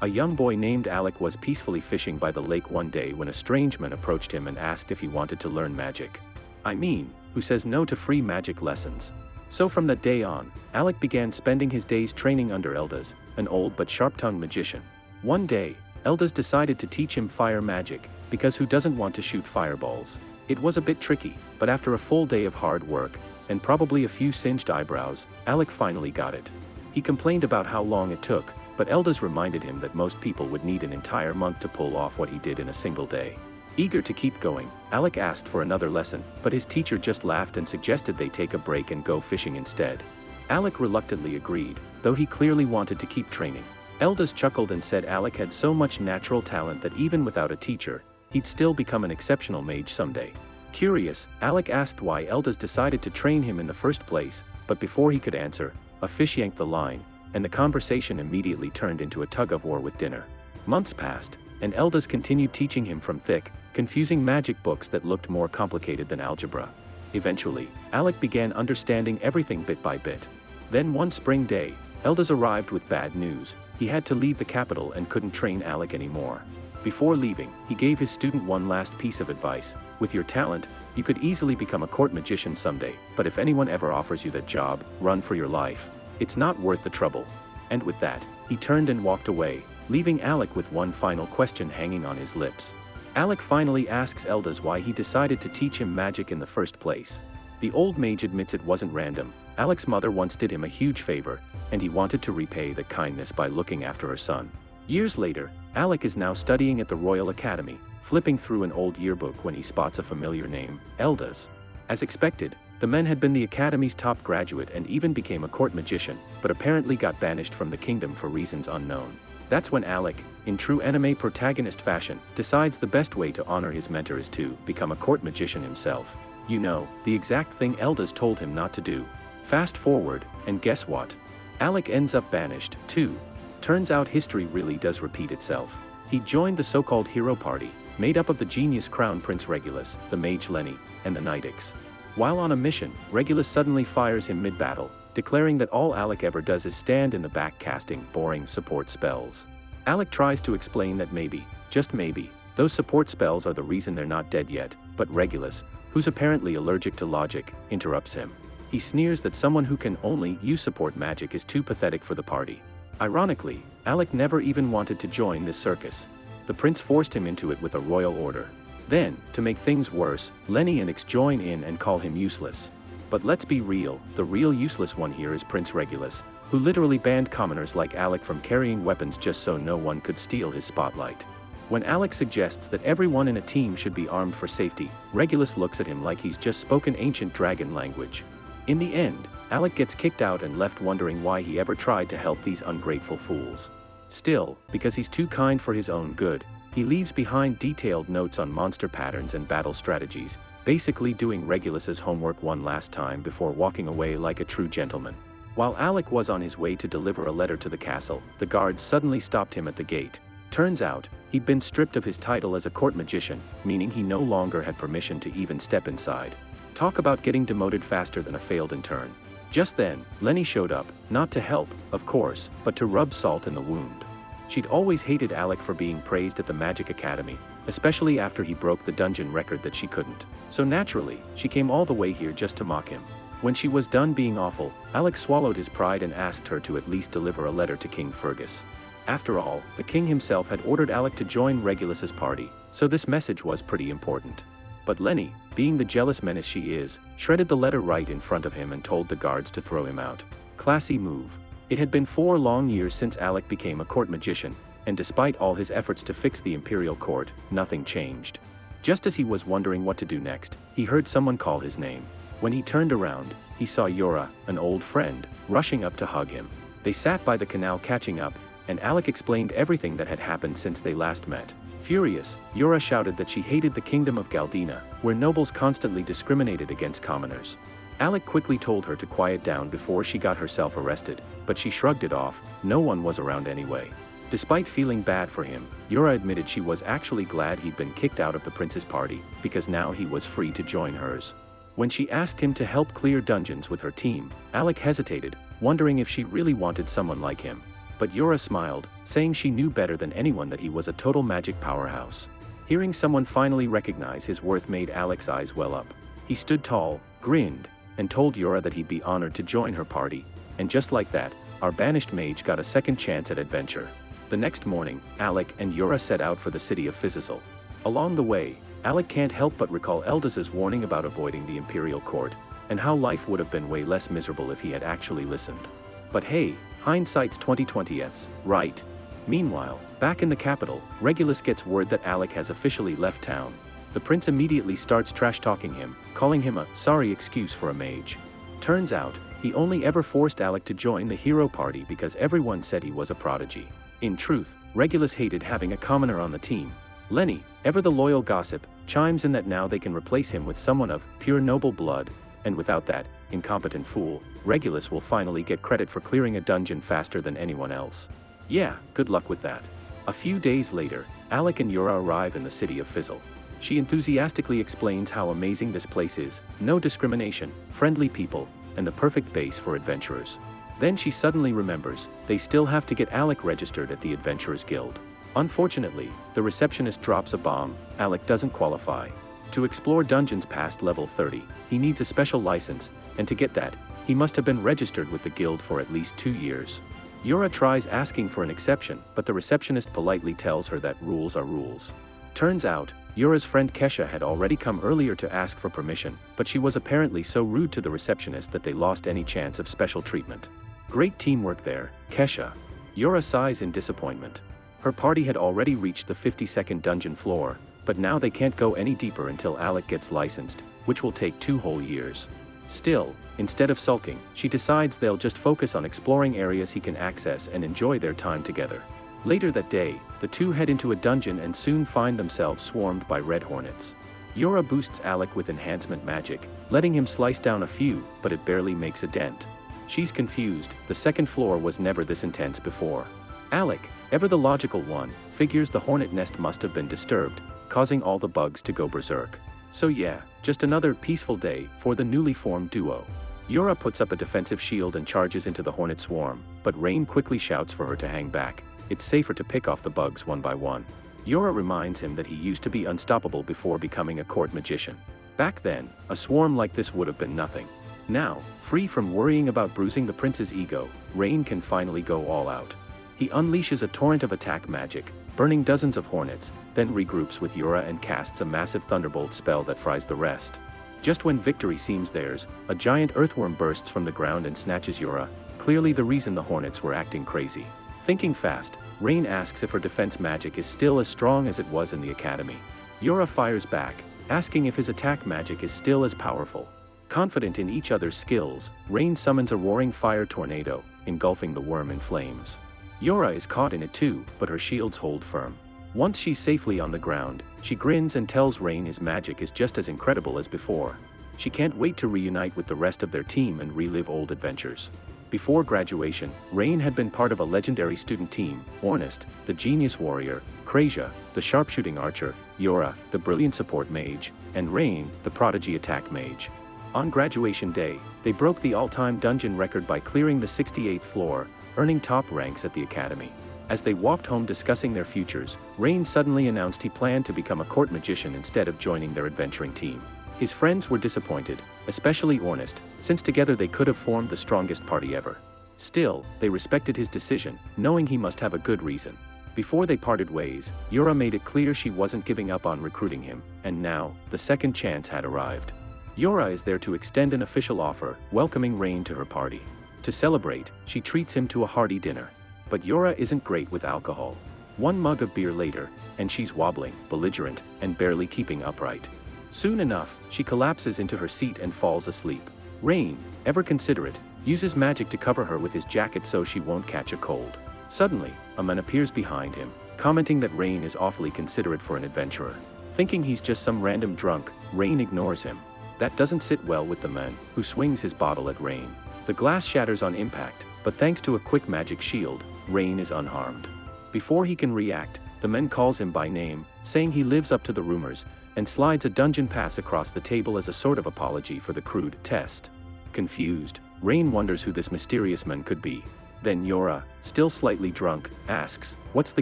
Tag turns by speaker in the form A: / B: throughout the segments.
A: A young boy named Alec was peacefully fishing by the lake one day when a strange man approached him and asked if he wanted to learn magic. I mean, who says no to free magic lessons? So from that day on, Alec began spending his days training under Eldas, an old but sharp-tongued magician. One day, Eldas decided to teach him fire magic, because who doesn't want to shoot fireballs? It was a bit tricky, but after a full day of hard work, and probably a few singed eyebrows, Alec finally got it. He complained about how long it took, but Eldas reminded him that most people would need an entire month to pull off what he did in a single day. Eager to keep going, Alec asked for another lesson, but his teacher just laughed and suggested they take a break and go fishing instead. Alec reluctantly agreed, though he clearly wanted to keep training. Eldas chuckled and said Alec had so much natural talent that even without a teacher, he'd still become an exceptional mage someday. Curious, Alec asked why Eldas decided to train him in the first place, but before he could answer, a fish yanked the line, and the conversation immediately turned into a tug-of-war with dinner. Months passed, and Eldas continued teaching him from thick, confusing magic books that looked more complicated than algebra. Eventually, Alec began understanding everything bit by bit. Then one spring day, Eldas arrived with bad news. He had to leave the capital and couldn't train Alec anymore. Before leaving, he gave his student one last piece of advice. With your talent, you could easily become a court magician someday, but if anyone ever offers you that job, run for your life. It's not worth the trouble. And with that, he turned and walked away, leaving Alec with one final question hanging on his lips. Alec finally asks Eldas why he decided to teach him magic in the first place. The old mage admits it wasn't random. Alec's mother once did him a huge favor, and he wanted to repay that kindness by looking after her son. Years later, Alec is now studying at the Royal Academy, flipping through an old yearbook when he spots a familiar name, Eldas. As expected, the man had been the Academy's top graduate and even became a court magician, but apparently got banished from the kingdom for reasons unknown. That's when Alec, in true anime protagonist fashion, decides the best way to honor his mentor is to become a court magician himself. You know, the exact thing Eldas told him not to do. Fast forward, and guess what? Alec ends up banished, too. Turns out history really does repeat itself. He joined the so-called hero party, made up of the genius Crown Prince Regulus, the mage Lenny, and the Knights. While on a mission, Regulus suddenly fires him mid-battle, declaring that all Alec ever does is stand in the back casting boring support spells. Alec tries to explain that maybe, just maybe, those support spells are the reason they're not dead yet, but Regulus, who's apparently allergic to logic, interrupts him. He sneers that someone who can only use support magic is too pathetic for the party. Ironically, Alec never even wanted to join this circus. The prince forced him into it with a royal order. Then, to make things worse, Lenny and Ix join in and call him useless. But let's be real, the real useless one here is Prince Regulus, who literally banned commoners like Alec from carrying weapons just so no one could steal his spotlight. When Alec suggests that everyone in a team should be armed for safety, Regulus looks at him like he's just spoken ancient dragon language. In the end, Alec gets kicked out and left wondering why he ever tried to help these ungrateful fools. Still, because he's too kind for his own good, he leaves behind detailed notes on monster patterns and battle strategies, basically doing Regulus's homework one last time before walking away like a true gentleman. While Alec was on his way to deliver a letter to the castle, the guards suddenly stopped him at the gate. Turns out, he'd been stripped of his title as a court magician, meaning he no longer had permission to even step inside. Talk about getting demoted faster than a failed intern. Just then, Lenny showed up, not to help, of course, but to rub salt in the wound. She'd always hated Alec for being praised at the Magic Academy, especially after he broke the dungeon record that she couldn't. So naturally, she came all the way here just to mock him. When she was done being awful, Alec swallowed his pride and asked her to at least deliver a letter to King Fergus. After all, the king himself had ordered Alec to join Regulus's party, so this message was pretty important. But Lenny, being the jealous menace she is, shredded the letter right in front of him and told the guards to throw him out. Classy move. It had been 4 long years since Alec became a court magician, and despite all his efforts to fix the imperial court, nothing changed. Just as he was wondering what to do next, he heard someone call his name. When he turned around, he saw Yura, an old friend, rushing up to hug him. They sat by the canal catching up, and Alec explained everything that had happened since they last met. Furious, Yura shouted that she hated the kingdom of Galdina, where nobles constantly discriminated against commoners. Alec quickly told her to quiet down before she got herself arrested, but she shrugged it off, no one was around anyway. Despite feeling bad for him, Yura admitted she was actually glad he'd been kicked out of the prince's party, because now he was free to join hers. When she asked him to help clear dungeons with her team, Alec hesitated, wondering if she really wanted someone like him. But Yura smiled, saying she knew better than anyone that he was a total magic powerhouse. Hearing someone finally recognize his worth made Alec's eyes well up. He stood tall, grinned, and told Yura that he'd be honored to join her party, and just like that, our banished mage got a second chance at adventure. The next morning, Alec and Yura set out for the city of Fizzle. Along the way, Alec can't help but recall Eldas's warning about avoiding the Imperial Court, and how life would have been way less miserable if he had actually listened. But hey, hindsight's 20/20ths, right? Meanwhile, back in the capital, Regulus gets word that Alec has officially left town. The prince immediately starts trash-talking him, calling him a sorry excuse for a mage. Turns out, he only ever forced Alec to join the hero party because everyone said he was a prodigy. In truth, Regulus hated having a commoner on the team. Lenny, ever the loyal gossip, chimes in that now they can replace him with someone of pure noble blood, and without that incompetent fool, Regulus will finally get credit for clearing a dungeon faster than anyone else. Yeah, good luck with that. A few days later, Alec and Yura arrive in the city of Fizzle. She enthusiastically explains how amazing this place is, no discrimination, friendly people, and the perfect base for adventurers. Then she suddenly remembers, they still have to get Alec registered at the Adventurers Guild. Unfortunately, the receptionist drops a bomb. Alec doesn't qualify. To explore dungeons past level 30, he needs a special license, and to get that, he must have been registered with the guild for at least 2 years. Yura tries asking for an exception, but the receptionist politely tells her that rules are rules. Turns out, Yura's friend Kesha had already come earlier to ask for permission, but she was apparently so rude to the receptionist that they lost any chance of special treatment. Great teamwork there, Kesha. Yura sighs in disappointment. Her party had already reached the 52nd dungeon floor, but now they can't go any deeper until Alec gets licensed, which will take 2 whole years. Still, instead of sulking, she decides they'll just focus on exploring areas he can access and enjoy their time together. Later that day, the two head into a dungeon and soon find themselves swarmed by red hornets. Yura boosts Alec with enhancement magic, letting him slice down a few, but it barely makes a dent. She's confused, the second floor was never this intense before. Alec, ever the logical one, figures the hornet nest must have been disturbed, causing all the bugs to go berserk. So yeah, just another peaceful day for the newly formed duo. Yura puts up a defensive shield and charges into the hornet swarm, but Rain quickly shouts for her to hang back. It's safer to pick off the bugs one by one. Yura reminds him that he used to be unstoppable before becoming a court magician. Back then, a swarm like this would have been nothing. Now, free from worrying about bruising the prince's ego, Rain can finally go all out. He unleashes a torrent of attack magic, burning dozens of hornets, then regroups with Yura and casts a massive thunderbolt spell that fries the rest. Just when victory seems theirs, a giant earthworm bursts from the ground and snatches Yura, clearly the reason the hornets were acting crazy. Thinking fast, Rain asks if her defense magic is still as strong as it was in the academy. Yura fires back, asking if his attack magic is still as powerful. Confident in each other's skills, Rain summons a roaring fire tornado, engulfing the worm in flames. Yura is caught in it too, but her shields hold firm. Once she's safely on the ground, she grins and tells Rain his magic is just as incredible as before. She can't wait to reunite with the rest of their team and relive old adventures. Before graduation, Rain had been part of a legendary student team: Ornest, the genius warrior; Krasia, the sharpshooting archer; Yura, the brilliant support mage; and Rain, the prodigy attack mage. On graduation day, they broke the all-time dungeon record by clearing the 68th floor, earning top ranks at the academy. As they walked home discussing their futures, Rain suddenly announced he planned to become a court magician instead of joining their adventuring team. His friends were disappointed, especially Ornest, since together they could have formed the strongest party ever. Still, they respected his decision, knowing he must have a good reason. Before they parted ways, Yura made it clear she wasn't giving up on recruiting him, and now, the second chance had arrived. Yura is there to extend an official offer, welcoming Rain to her party. To celebrate, she treats him to a hearty dinner. But Yura isn't great with alcohol. One mug of beer later, and she's wobbling, belligerent, and barely keeping upright. Soon enough, she collapses into her seat and falls asleep. Rain, ever considerate, uses magic to cover her with his jacket so she won't catch a cold. Suddenly, a man appears behind him, commenting that Rain is awfully considerate for an adventurer. Thinking he's just some random drunk, Rain ignores him. That doesn't sit well with the man, who swings his bottle at Rain. The glass shatters on impact, but thanks to a quick magic shield, Rain is unharmed. Before he can react, the man calls him by name, saying he lives up to the rumors, and slides a dungeon pass across the table as a sort of apology for the crude test. Confused, Rain wonders who this mysterious man could be. Then Yora, still slightly drunk, asks, "What's the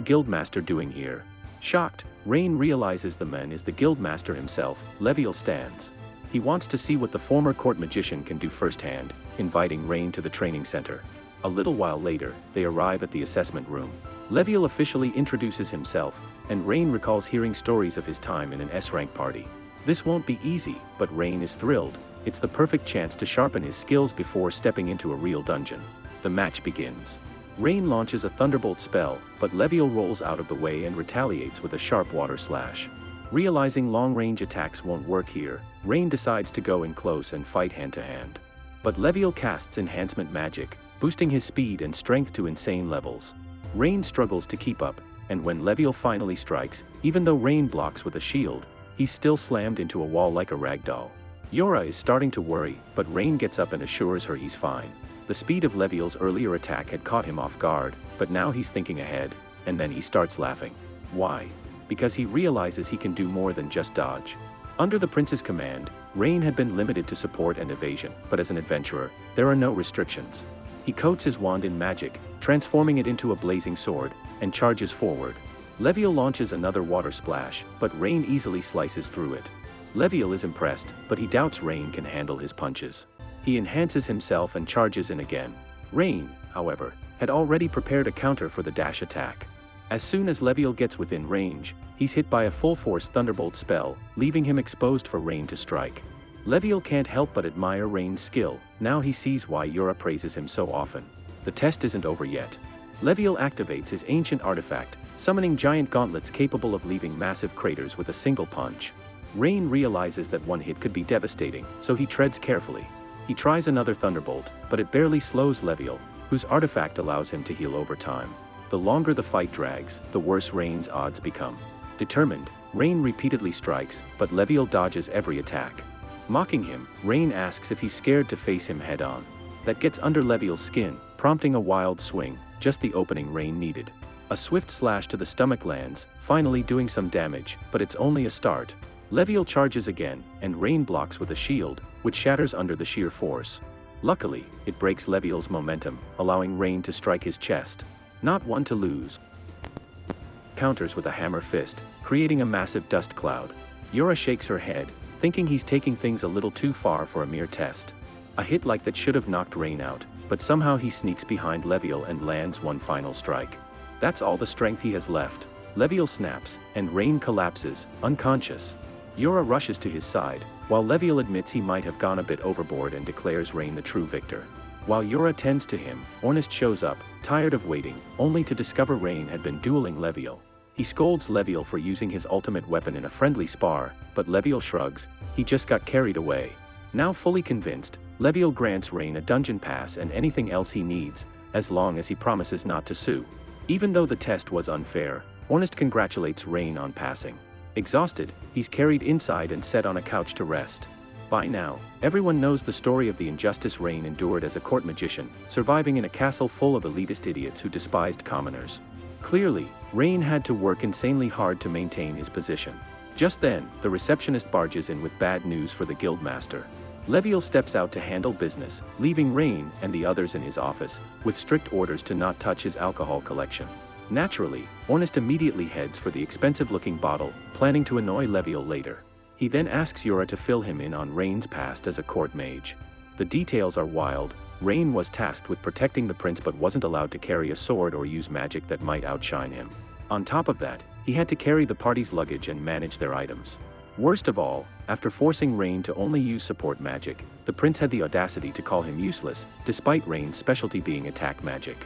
A: guildmaster doing here?" Shocked, Rain realizes the man is the guildmaster himself. Leviel stands. He wants to see what the former court magician can do firsthand, inviting Rain to the training center. A little while later, they arrive at the assessment room. Leviel officially introduces himself, and Rain recalls hearing stories of his time in an S-rank party. This won't be easy, but Rain is thrilled. It's the perfect chance to sharpen his skills before stepping into a real dungeon. The match begins. Rain launches a thunderbolt spell, but Leviel rolls out of the way and retaliates with a sharp water slash. Realizing long-range attacks won't work here, Rain decides to go in close and fight hand-to-hand. But Leviel casts enhancement magic, boosting his speed and strength to insane levels. Rain struggles to keep up, and when Leviel finally strikes, even though Rain blocks with a shield, he's still slammed into a wall like a ragdoll. Yora is starting to worry, but Rain gets up and assures her he's fine. The speed of Leviel's earlier attack had caught him off guard, but now he's thinking ahead, and then he starts laughing. Why? Because he realizes he can do more than just dodge. Under the prince's command, Rain had been limited to support and evasion, but as an adventurer, there are no restrictions. He coats his wand in magic, transforming it into a blazing sword, and charges forward. Leviel launches another water splash, but Rain easily slices through it. Leviel is impressed, but he doubts Rain can handle his punches. He enhances himself and charges in again. Rain, however, had already prepared a counter for the dash attack. As soon as Leviel gets within range, he's hit by a full-force thunderbolt spell, leaving him exposed for Rain to strike. Leviel can't help but admire Rain's skill. Now he sees why Yora praises him so often. The test isn't over yet. Leviel activates his ancient artifact, summoning giant gauntlets capable of leaving massive craters with a single punch. Rain realizes that one hit could be devastating, so he treads carefully. He tries another thunderbolt, but it barely slows Leviel, whose artifact allows him to heal over time. The longer the fight drags, the worse Rain's odds become. Determined, Rain repeatedly strikes, but Leviel dodges every attack. Mocking him, Rain asks if he's scared to face him head-on. That gets under Leviel's skin, prompting a wild swing, just the opening Rain needed. A swift slash to the stomach lands, finally doing some damage, but it's only a start. Leviel charges again, and Rain blocks with a shield, which shatters under the sheer force. Luckily, it breaks Leviel's momentum, allowing Rain to strike his chest. Not one to lose. Counters with a hammer fist, creating a massive dust cloud. Yora shakes her head, thinking he's taking things a little too far for a mere test. A hit like that should have knocked Rain out, but somehow he sneaks behind Leviel and lands one final strike. That's all the strength he has left. Leviel snaps, and Rain collapses, unconscious. Yora rushes to his side, while Leviel admits he might have gone a bit overboard and declares Rain the true victor. While Yora tends to him, Ornest shows up, tired of waiting, only to discover Rain had been dueling Leviel. He scolds Leviel for using his ultimate weapon in a friendly spar, but Leviel shrugs, he just got carried away. Now fully convinced, Leviel grants Rain a dungeon pass and anything else he needs, as long as he promises not to sue. Even though the test was unfair, Ornest congratulates Rain on passing. Exhausted, he's carried inside and set on a couch to rest. By now, everyone knows the story of the injustice Rain endured as a court magician, surviving in a castle full of elitist idiots who despised commoners. Clearly, Rain had to work insanely hard to maintain his position. Just then, the receptionist barges in with bad news for the guildmaster. Leviel steps out to handle business, leaving Rain and the others in his office, with strict orders to not touch his alcohol collection. Naturally, Ornest immediately heads for the expensive-looking bottle, planning to annoy Leviel later. He then asks Yora to fill him in on Rain's past as a court mage. The details are wild. Rain was tasked with protecting the prince but wasn't allowed to carry a sword or use magic that might outshine him. On top of that, he had to carry the party's luggage and manage their items. Worst of all, after forcing Rain to only use support magic, the prince had the audacity to call him useless, despite Rain's specialty being attack magic.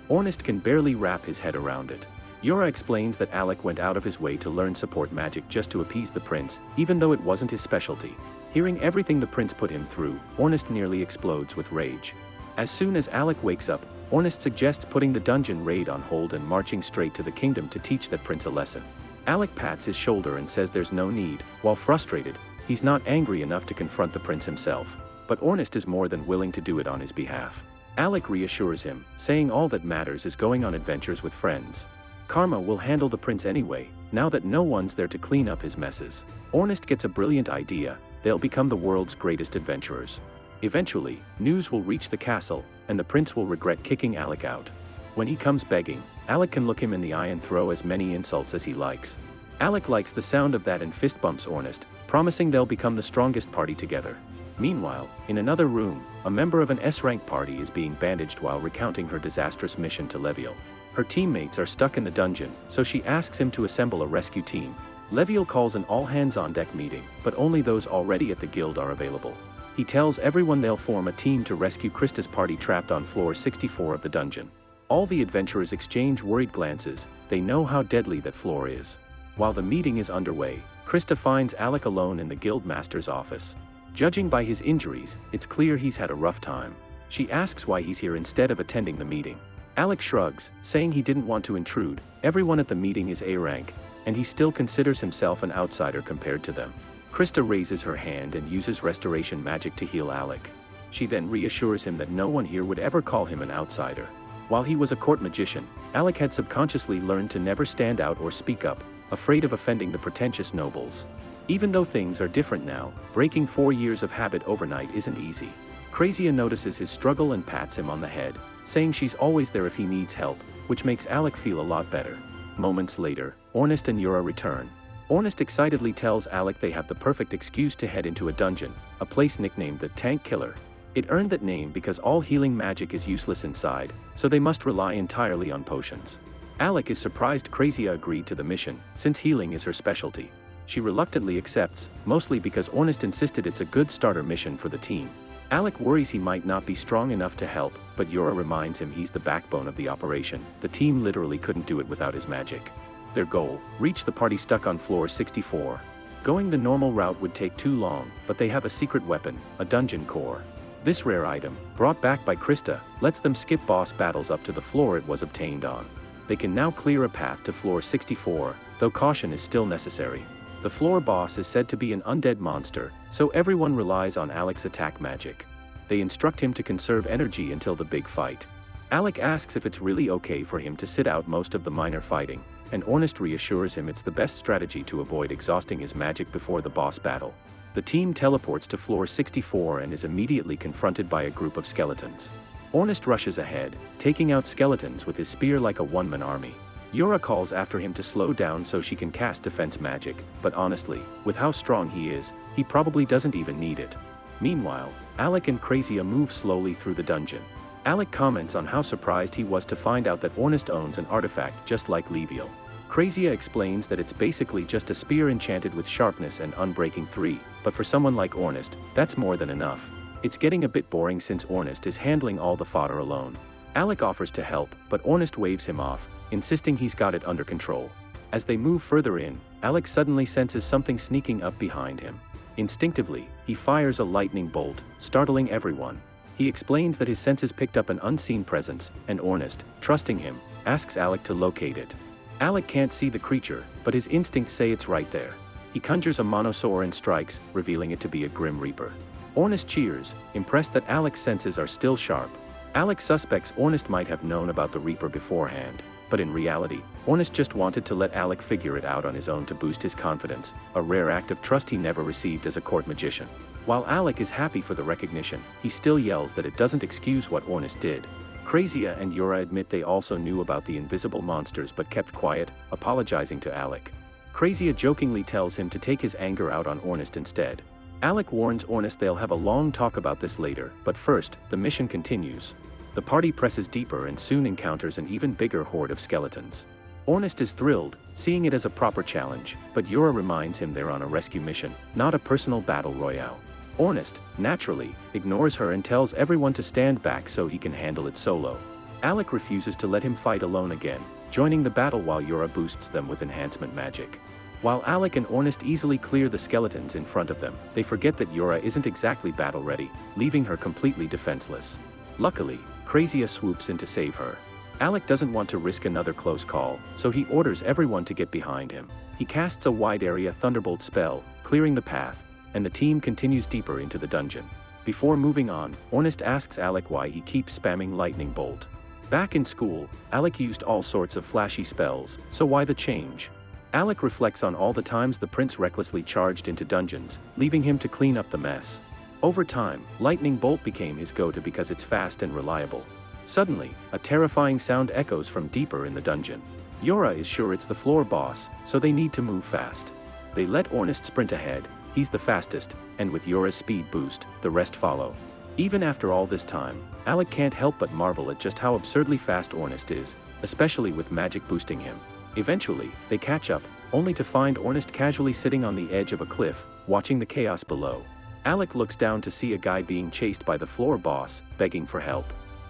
A: Ornest can barely wrap his head around it. Yora explains that Alec went out of his way to learn support magic just to appease the prince, even though it wasn't his specialty. Hearing everything the prince put him through, Ornest nearly explodes with rage. As soon as Alec wakes up, Ornest suggests putting the dungeon raid on hold and marching straight to the kingdom to teach that prince a lesson. Alec pats his shoulder and says there's no need. While frustrated, he's not angry enough to confront the prince himself. But Ornest is more than willing to do it on his behalf. Alec reassures him, saying all that matters is going on adventures with friends. Karma will handle the prince anyway, now that no one's there to clean up his messes. Ornest gets a brilliant idea, they'll become the world's greatest adventurers. Eventually, news will reach the castle, and the prince will regret kicking Alec out. When he comes begging, Alec can look him in the eye and throw as many insults as he likes. Alec likes the sound of that and fist bumps Ornest, promising they'll become the strongest party together. Meanwhile, in another room, a member of an S-rank party is being bandaged while recounting her disastrous mission to Leviel. Her teammates are stuck in the dungeon, so she asks him to assemble a rescue team. Leviel calls an all-hands-on-deck meeting, but only those already at the guild are available. He tells everyone they'll form a team to rescue Krista's party trapped on floor 64 of the dungeon. All the adventurers exchange worried glances. They know how deadly that floor is. While the meeting is underway, Krista finds Alec alone in the guild master's office. Judging by his injuries, it's clear he's had a rough time. She asks why he's here instead of attending the meeting. Alec shrugs, saying he didn't want to intrude. Everyone at the meeting is A-rank, and he still considers himself an outsider compared to them. Krista raises her hand and uses restoration magic to heal Alec. She then reassures him that no one here would ever call him an outsider. While he was a court magician, Alec had subconsciously learned to never stand out or speak up, afraid of offending the pretentious nobles. Even though things are different now, breaking 4 years of habit overnight isn't easy. Crazia notices his struggle and pats him on the head, saying she's always there if he needs help, which makes Alec feel a lot better. Moments later, Ornest and Yura return. Ornest excitedly tells Alec they have the perfect excuse to head into a dungeon, a place nicknamed the Tank Killer. It earned that name because all healing magic is useless inside, so they must rely entirely on potions. Alec is surprised Crazia agreed to the mission, since healing is her specialty. She reluctantly accepts, mostly because Ornest insisted it's a good starter mission for the team. Alec worries he might not be strong enough to help, but Yura reminds him he's the backbone of the operation. The team literally couldn't do it without his magic. Their goal: reach the party stuck on floor 64. Going the normal route would take too long, but they have a secret weapon, a dungeon core. This rare item, brought back by Krista, lets them skip boss battles up to the floor it was obtained on. They can now clear a path to floor 64, though caution is still necessary. The floor boss is said to be an undead monster, so everyone relies on Alec's attack magic. They instruct him to conserve energy until the big fight. Alec asks if it's really okay for him to sit out most of the minor fighting, and Ornest reassures him it's the best strategy to avoid exhausting his magic before the boss battle. The team teleports to floor 64 and is immediately confronted by a group of skeletons. Ornest rushes ahead, taking out skeletons with his spear like a one-man army. Yura calls after him to slow down so she can cast defense magic, but honestly, with how strong he is, he probably doesn't even need it. Meanwhile, Alec and Crazia move slowly through the dungeon. Alec comments on how surprised he was to find out that Ornest owns an artifact just like Leviel. Crazia explains that it's basically just a spear enchanted with sharpness and unbreaking 3, but for someone like Ornest, that's more than enough. It's getting a bit boring since Ornest is handling all the fodder alone. Alec offers to help, but Ornest waves him off, insisting he's got it under control. As they move further in, Alec suddenly senses something sneaking up behind him. Instinctively, he fires a lightning bolt, startling everyone. He explains that his senses picked up an unseen presence, and Ornest, trusting him, asks Alec to locate it. Alec can't see the creature, but his instincts say it's right there. He conjures a monosaur and strikes, revealing it to be a Grim Reaper. Ornest cheers, impressed that Alec's senses are still sharp. Alec suspects Ornest might have known about the Reaper beforehand, but in reality, Ornest just wanted to let Alec figure it out on his own to boost his confidence, a rare act of trust he never received as a court magician. While Alec is happy for the recognition, he still yells that it doesn't excuse what Ornest did. Crazia and Yura admit they also knew about the invisible monsters but kept quiet, apologizing to Alec. Crazia jokingly tells him to take his anger out on Ornest instead. Alec warns Ornest they'll have a long talk about this later, but first, the mission continues. The party presses deeper and soon encounters an even bigger horde of skeletons. Ornest is thrilled, seeing it as a proper challenge, but Yura reminds him they're on a rescue mission, not a personal battle royale. Ornest, naturally, ignores her and tells everyone to stand back so he can handle it solo. Alec refuses to let him fight alone again, joining the battle while Yura boosts them with enhancement magic. While Alec and Ornest easily clear the skeletons in front of them, they forget that Yura isn't exactly battle-ready, leaving her completely defenseless. Luckily, Crazia swoops in to save her. Alec doesn't want to risk another close call, so he orders everyone to get behind him. He casts a wide-area thunderbolt spell, clearing the path, and the team continues deeper into the dungeon. Before moving on, Ornest asks Alec why he keeps spamming lightning bolt. Back in school, Alec used all sorts of flashy spells, so why the change? Alec reflects on all the times the prince recklessly charged into dungeons, leaving him to clean up the mess. Over time, lightning bolt became his go-to because it's fast and reliable. Suddenly, a terrifying sound echoes from deeper in the dungeon. Yura is sure it's the floor boss, so they need to move fast. They let Ornest sprint ahead, he's the fastest, and with Yura's speed boost, the rest follow. Even after all this time, Alec can't help but marvel at just how absurdly fast Ornest is, especially with magic boosting him. Eventually, they catch up, only to find Ornest casually sitting on the edge of a cliff, watching the chaos below. Alec looks down to see a guy being chased by the floor boss, begging for help.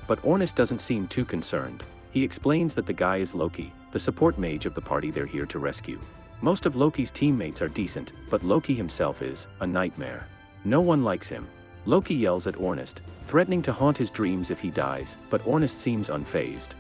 A: But Ornest doesn't seem too concerned. He explains that the guy is Loki, the support mage of the party they're here to rescue. Most of Loki's teammates are decent, but Loki himself is a nightmare. No one likes him. Loki yells at Ornest, threatening to haunt his dreams if he dies, but Ornest seems unfazed.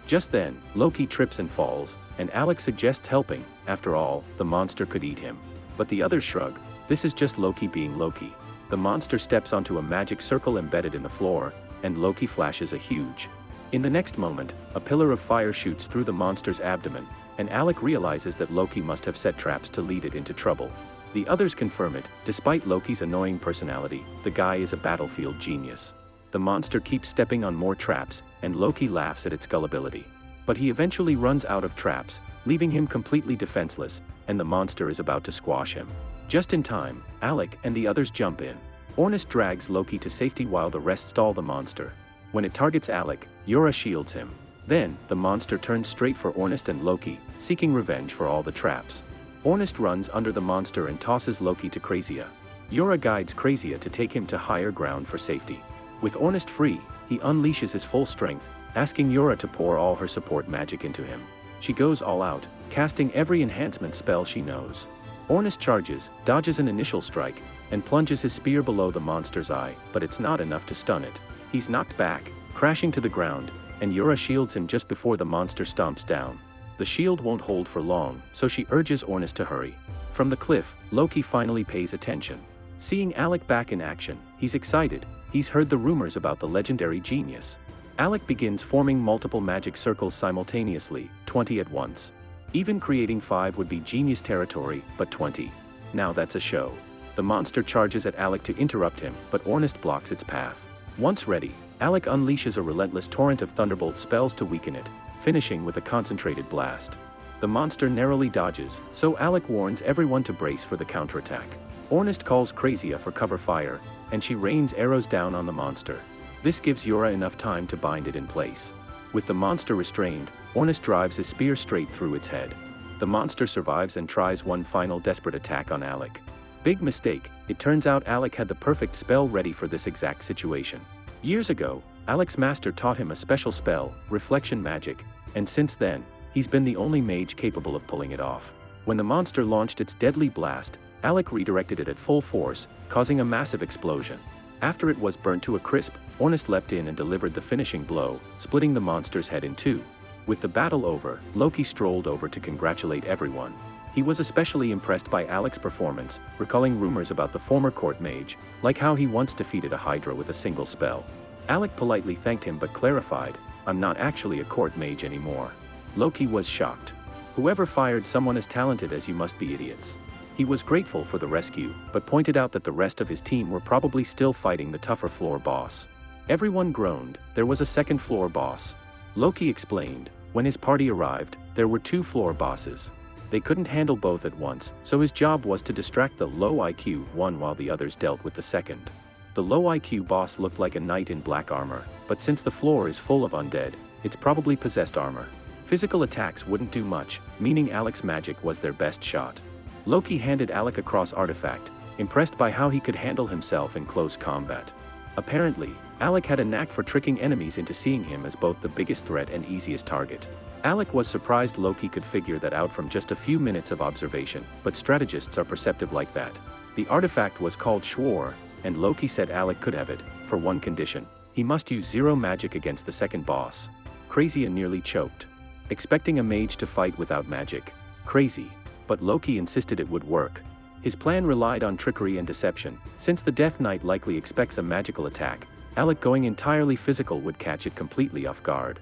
A: Just then, Loki trips and falls, and Alec suggests helping. After all, the monster could eat him. But the others shrug. This is just Loki being Loki. The monster steps onto a magic circle embedded in the floor, and Loki flashes a huge. In the next moment, a pillar of fire shoots through the monster's abdomen, and Alec realizes that Loki must have set traps to lead it into trouble. The others confirm it. Despite Loki's annoying personality, the guy is a battlefield genius. The monster keeps stepping on more traps, and Loki laughs at its gullibility. But he eventually runs out of traps, leaving him completely defenseless, and the monster is about to squash him. Just in time, Alec and the others jump in. Ornest drags Loki to safety while the rest stall the monster. When it targets Alec, Yura shields him. Then, the monster turns straight for Ornest and Loki, seeking revenge for all the traps. Ornest runs under the monster and tosses Loki to Krazia. Yura guides Krazia to take him to higher ground for safety. With Ornest free, he unleashes his full strength, asking Yura to pour all her support magic into him. She goes all out, casting every enhancement spell she knows. Ornest charges, dodges an initial strike, and plunges his spear below the monster's eye, but it's not enough to stun it. He's knocked back, crashing to the ground, and Yura shields him just before the monster stomps down. The shield won't hold for long, so she urges Ornest to hurry. From the cliff, Loki finally pays attention. Seeing Alec back in action, he's excited. He's heard the rumors about the legendary genius. Alec begins forming multiple magic circles simultaneously, 20 at once. Even creating 5 would be genius territory, but 20. Now that's a show. The monster charges at Alec to interrupt him, but Ornest blocks its path. Once ready, Alec unleashes a relentless torrent of thunderbolt spells to weaken it, finishing with a concentrated blast. The monster narrowly dodges, so Alec warns everyone to brace for the counterattack. Ornest calls Krazia for cover fire, and she rains arrows down on the monster. This gives Yura enough time to bind it in place. With the monster restrained, Ornest drives his spear straight through its head. The monster survives and tries one final desperate attack on Alec. Big mistake, it turns out Alec had the perfect spell ready for this exact situation. Years ago, Alec's master taught him a special spell, reflection magic, and since then, he's been the only mage capable of pulling it off. When the monster launched its deadly blast, Alec redirected it at full force, causing a massive explosion. After it was burnt to a crisp, Ornest leapt in and delivered the finishing blow, splitting the monster's head in two. With the battle over, Loki strolled over to congratulate everyone. He was especially impressed by Alec's performance, recalling rumors about the former court mage, like how he once defeated a Hydra with a single spell. Alec politely thanked him but clarified, "I'm not actually a court mage anymore." Loki was shocked. Whoever fired someone as talented as you must be idiots. He was grateful for the rescue, but pointed out that the rest of his team were probably still fighting the tougher floor boss. Everyone groaned. There was a second floor boss. Loki explained, when his party arrived, there were 2 floor bosses. They couldn't handle both at once, so his job was to distract the low IQ one while the others dealt with the second. The low IQ boss looked like a knight in black armor, but since the floor is full of undead, it's probably possessed armor. Physical attacks wouldn't do much, meaning Alec's magic was their best shot. Loki handed Alec a cross artifact, impressed by how he could handle himself in close combat. Apparently, Alec had a knack for tricking enemies into seeing him as both the biggest threat and easiest target. Alec was surprised Loki could figure that out from just a few minutes of observation, but strategists are perceptive like that. The artifact was called Schwar, and Loki said Alec could have it, for one condition. He must use 0 magic against the second boss. Krazia nearly choked. Expecting a mage to fight without magic. Crazy. But Loki insisted it would work. His plan relied on trickery and deception. Since the Death Knight likely expects a magical attack, Alec going entirely physical would catch it completely off guard.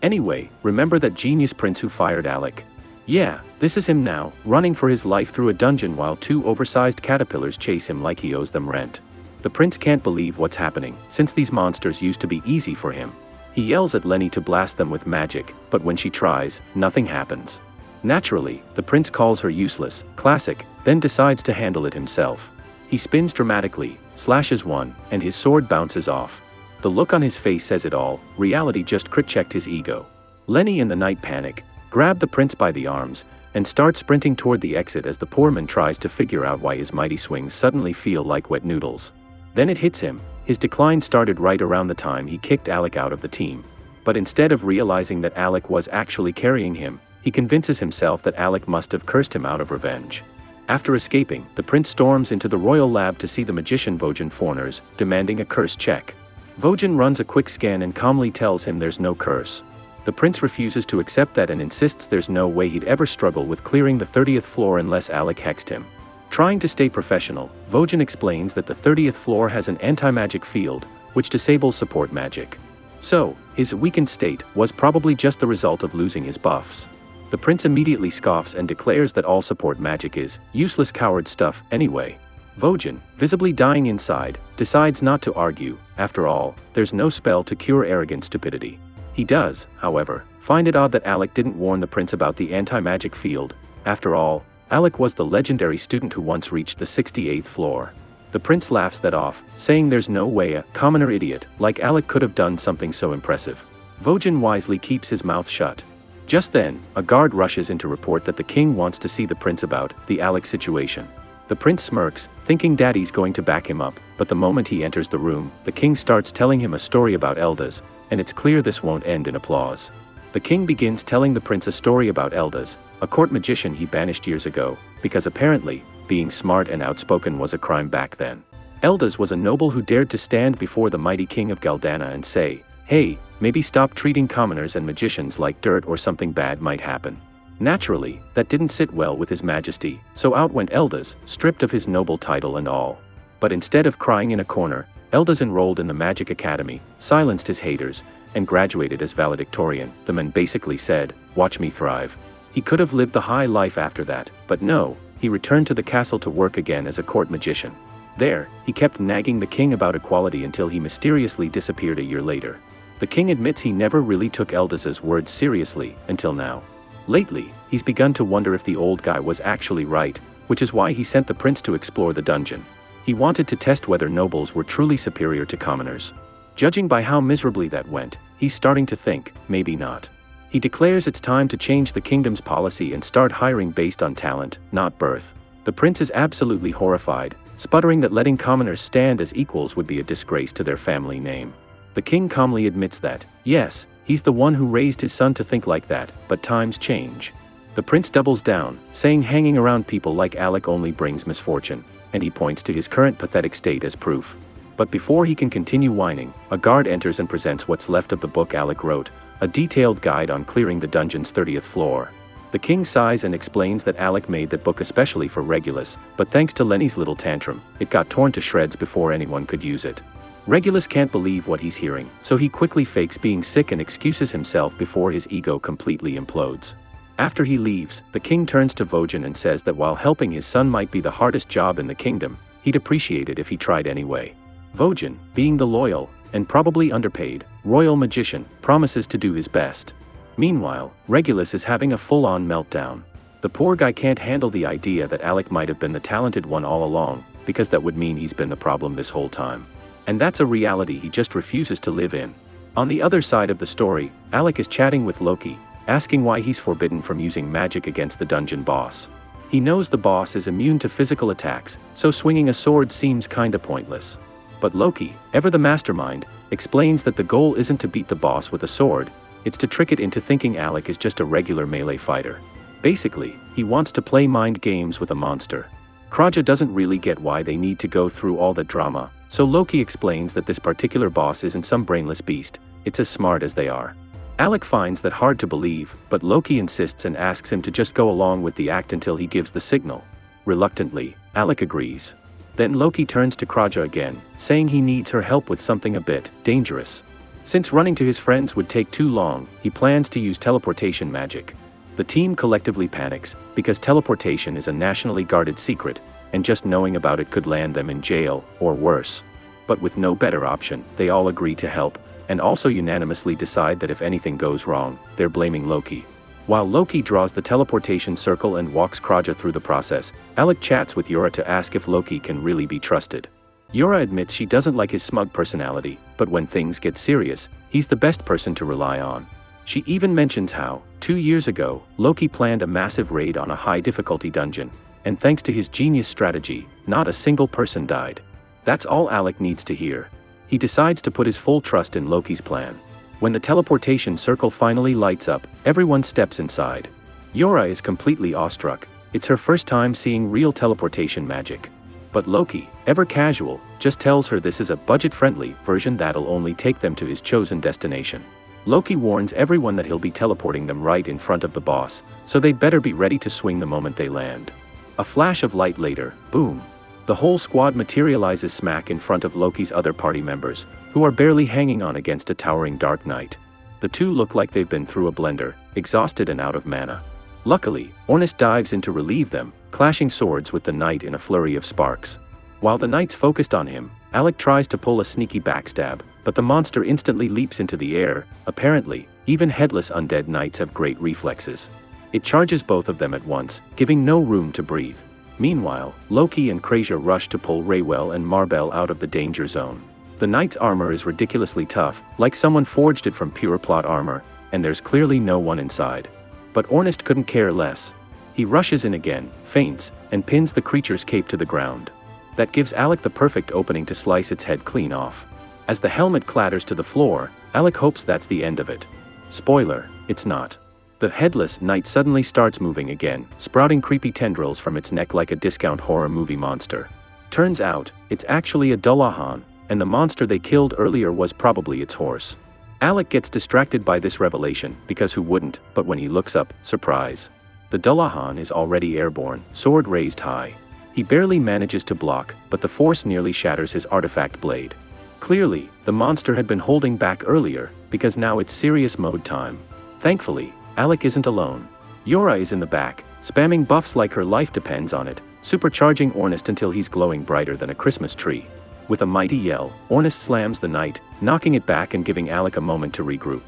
A: Anyway, remember that genius prince who fired Alec? Yeah, this is him now, running for his life through a dungeon while 2 oversized caterpillars chase him like he owes them rent. The prince can't believe what's happening, since these monsters used to be easy for him. He yells at Lenny to blast them with magic, but when she tries, nothing happens. Naturally, the prince calls her useless, classic, then decides to handle it himself. He spins dramatically, slashes one, and his sword bounces off. The look on his face says it all. Reality just crit-checked his ego. Lenny in the night panic, grab the prince by the arms, and start sprinting toward the exit as the poor man tries to figure out why his mighty swings suddenly feel like wet noodles. Then it hits him. His decline started right around the time he kicked Alec out of the team. But instead of realizing that Alec was actually carrying him, he convinces himself that Alec must have cursed him out of revenge. After escaping, the prince storms into the royal lab to see the magician Vojan Forners, demanding a curse check. Vojan runs a quick scan and calmly tells him there's no curse. The prince refuses to accept that and insists there's no way he'd ever struggle with clearing the 30th floor unless Alec hexed him. Trying to stay professional, Vojan explains that the 30th floor has an anti-magic field, which disables support magic. So, his weakened state was probably just the result of losing his buffs. The prince immediately scoffs and declares that all support magic is useless coward stuff anyway. Vojan, visibly dying inside, decides not to argue. After all, there's no spell to cure arrogant stupidity. He does, however, find it odd that Alec didn't warn the prince about the anti-magic field. After all, Alec was the legendary student who once reached the 68th floor. The prince laughs that off, saying there's no way a commoner idiot like Alec could have done something so impressive. Vojan wisely keeps his mouth shut. Just then, a guard rushes in to report that the king wants to see the prince about the Alec situation. The prince smirks, thinking daddy's going to back him up, but the moment he enters the room, the king starts telling him a story about Eldas, and it's clear this won't end in applause. The king begins telling the prince a story about Eldas, a court magician he banished years ago, because apparently, being smart and outspoken was a crime back then. Eldas was a noble who dared to stand before the mighty king of Galdana and say, "Hey, maybe stop treating commoners and magicians like dirt or something bad might happen." Naturally, that didn't sit well with his majesty, so out went Eldas, stripped of his noble title and all. But instead of crying in a corner, Eldas enrolled in the Magic Academy, silenced his haters, and graduated as valedictorian. The man basically said, "Watch me thrive." He could have lived the high life after that, but no, he returned to the castle to work again as a court magician. There, he kept nagging the king about equality until he mysteriously disappeared a year later. The king admits he never really took Eldas's words seriously, until now. Lately, he's begun to wonder if the old guy was actually right, which is why he sent the prince to explore the dungeon. He wanted to test whether nobles were truly superior to commoners. Judging by how miserably that went, he's starting to think, maybe not. He declares it's time to change the kingdom's policy and start hiring based on talent, not birth. The prince is absolutely horrified, sputtering that letting commoners stand as equals would be a disgrace to their family name. The king calmly admits that, yes, he's the one who raised his son to think like that, but times change. The prince doubles down, saying hanging around people like Alec only brings misfortune, and he points to his current pathetic state as proof. But before he can continue whining, a guard enters and presents what's left of the book Alec wrote, a detailed guide on clearing the dungeon's 30th floor. The king sighs and explains that Alec made that book especially for Regulus, but thanks to Lenny's little tantrum, it got torn to shreds before anyone could use it. Regulus can't believe what he's hearing, so he quickly fakes being sick and excuses himself before his ego completely implodes. After he leaves, the king turns to Vojan and says that while helping his son might be the hardest job in the kingdom, he'd appreciate it if he tried anyway. Vojan, being the loyal, and probably underpaid, royal magician, promises to do his best. Meanwhile, Regulus is having a full-on meltdown. The poor guy can't handle the idea that Alec might have been the talented one all along, because that would mean he's been the problem this whole time. And that's a reality he just refuses to live in. On the other side of the story, Alec is chatting with Loki, asking why he's forbidden from using magic against the dungeon boss. He knows the boss is immune to physical attacks, so swinging a sword seems kinda pointless. But Loki, ever the mastermind, explains that the goal isn't to beat the boss with a sword, it's to trick it into thinking Alec is just a regular melee fighter. Basically, he wants to play mind games with a monster. Kraja doesn't really get why they need to go through all that drama, so Loki explains that this particular boss isn't some brainless beast, it's as smart as they are. Alec finds that hard to believe, but Loki insists and asks him to just go along with the act until he gives the signal. Reluctantly, Alec agrees. Then Loki turns to Kraja again, saying he needs her help with something a bit dangerous. Since running to his friends would take too long, he plans to use teleportation magic. The team collectively panics, because teleportation is a nationally guarded secret, and just knowing about it could land them in jail, or worse. But with no better option, they all agree to help, and also unanimously decide that if anything goes wrong, they're blaming Loki. While Loki draws the teleportation circle and walks Kraja through the process, Alec chats with Yura to ask if Loki can really be trusted. Yura admits she doesn't like his smug personality, but when things get serious, he's the best person to rely on. She even mentions how, 2 years ago, Loki planned a massive raid on a high-difficulty dungeon, and thanks to his genius strategy, not a single person died. That's all Alec needs to hear. He decides to put his full trust in Loki's plan. When the teleportation circle finally lights up, everyone steps inside. Yura is completely awestruck. It's her first time seeing real teleportation magic. But Loki, ever casual, just tells her this is a budget-friendly version that'll only take them to his chosen destination. Loki warns everyone that he'll be teleporting them right in front of the boss, so they'd better be ready to swing the moment they land. A flash of light later, boom. The whole squad materializes smack in front of Loki's other party members, who are barely hanging on against a towering dark knight. The two look like they've been through a blender, exhausted and out of mana. Luckily, Ornus dives in to relieve them, clashing swords with the knight in a flurry of sparks. While the knight's focused on him, Alec tries to pull a sneaky backstab, but the monster instantly leaps into the air. Apparently, even headless undead knights have great reflexes. It charges both of them at once, giving no room to breathe. Meanwhile, Loki and Kraja rush to pull Raywell and Marbell out of the danger zone. The knight's armor is ridiculously tough, like someone forged it from pure plot armor, and there's clearly no one inside. But Ornus couldn't care less. He rushes in again, feints, and pins the creature's cape to the ground. That gives Alec the perfect opening to slice its head clean off. As the helmet clatters to the floor, Alec hopes that's the end of it. Spoiler, it's not. The headless knight suddenly starts moving again, sprouting creepy tendrils from its neck like a discount horror movie monster. Turns out, it's actually a Dullahan, and the monster they killed earlier was probably its horse. Alec gets distracted by this revelation, because who wouldn't, but when he looks up, surprise. The Dullahan is already airborne, sword raised high. He barely manages to block, but the force nearly shatters his artifact blade. Clearly, the monster had been holding back earlier, because now it's serious mode time. Thankfully, Alec isn't alone. Yura is in the back, spamming buffs like her life depends on it, supercharging Ornus until he's glowing brighter than a Christmas tree. With a mighty yell, Ornus slams the knight, knocking it back and giving Alec a moment to regroup.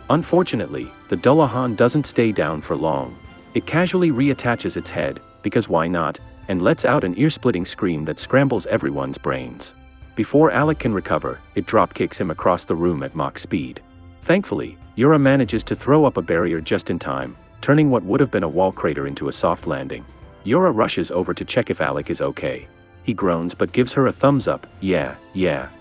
A: Unfortunately, the Dullahan doesn't stay down for long. It casually reattaches its head, because why not, and lets out an ear-splitting scream that scrambles everyone's brains. Before Alec can recover, it dropkicks him across the room at Mach speed. Thankfully, Yura manages to throw up a barrier just in time, turning what would have been a wall crater into a soft landing. Yura rushes over to check if Alec is okay. He groans but gives her a thumbs up. Yeah,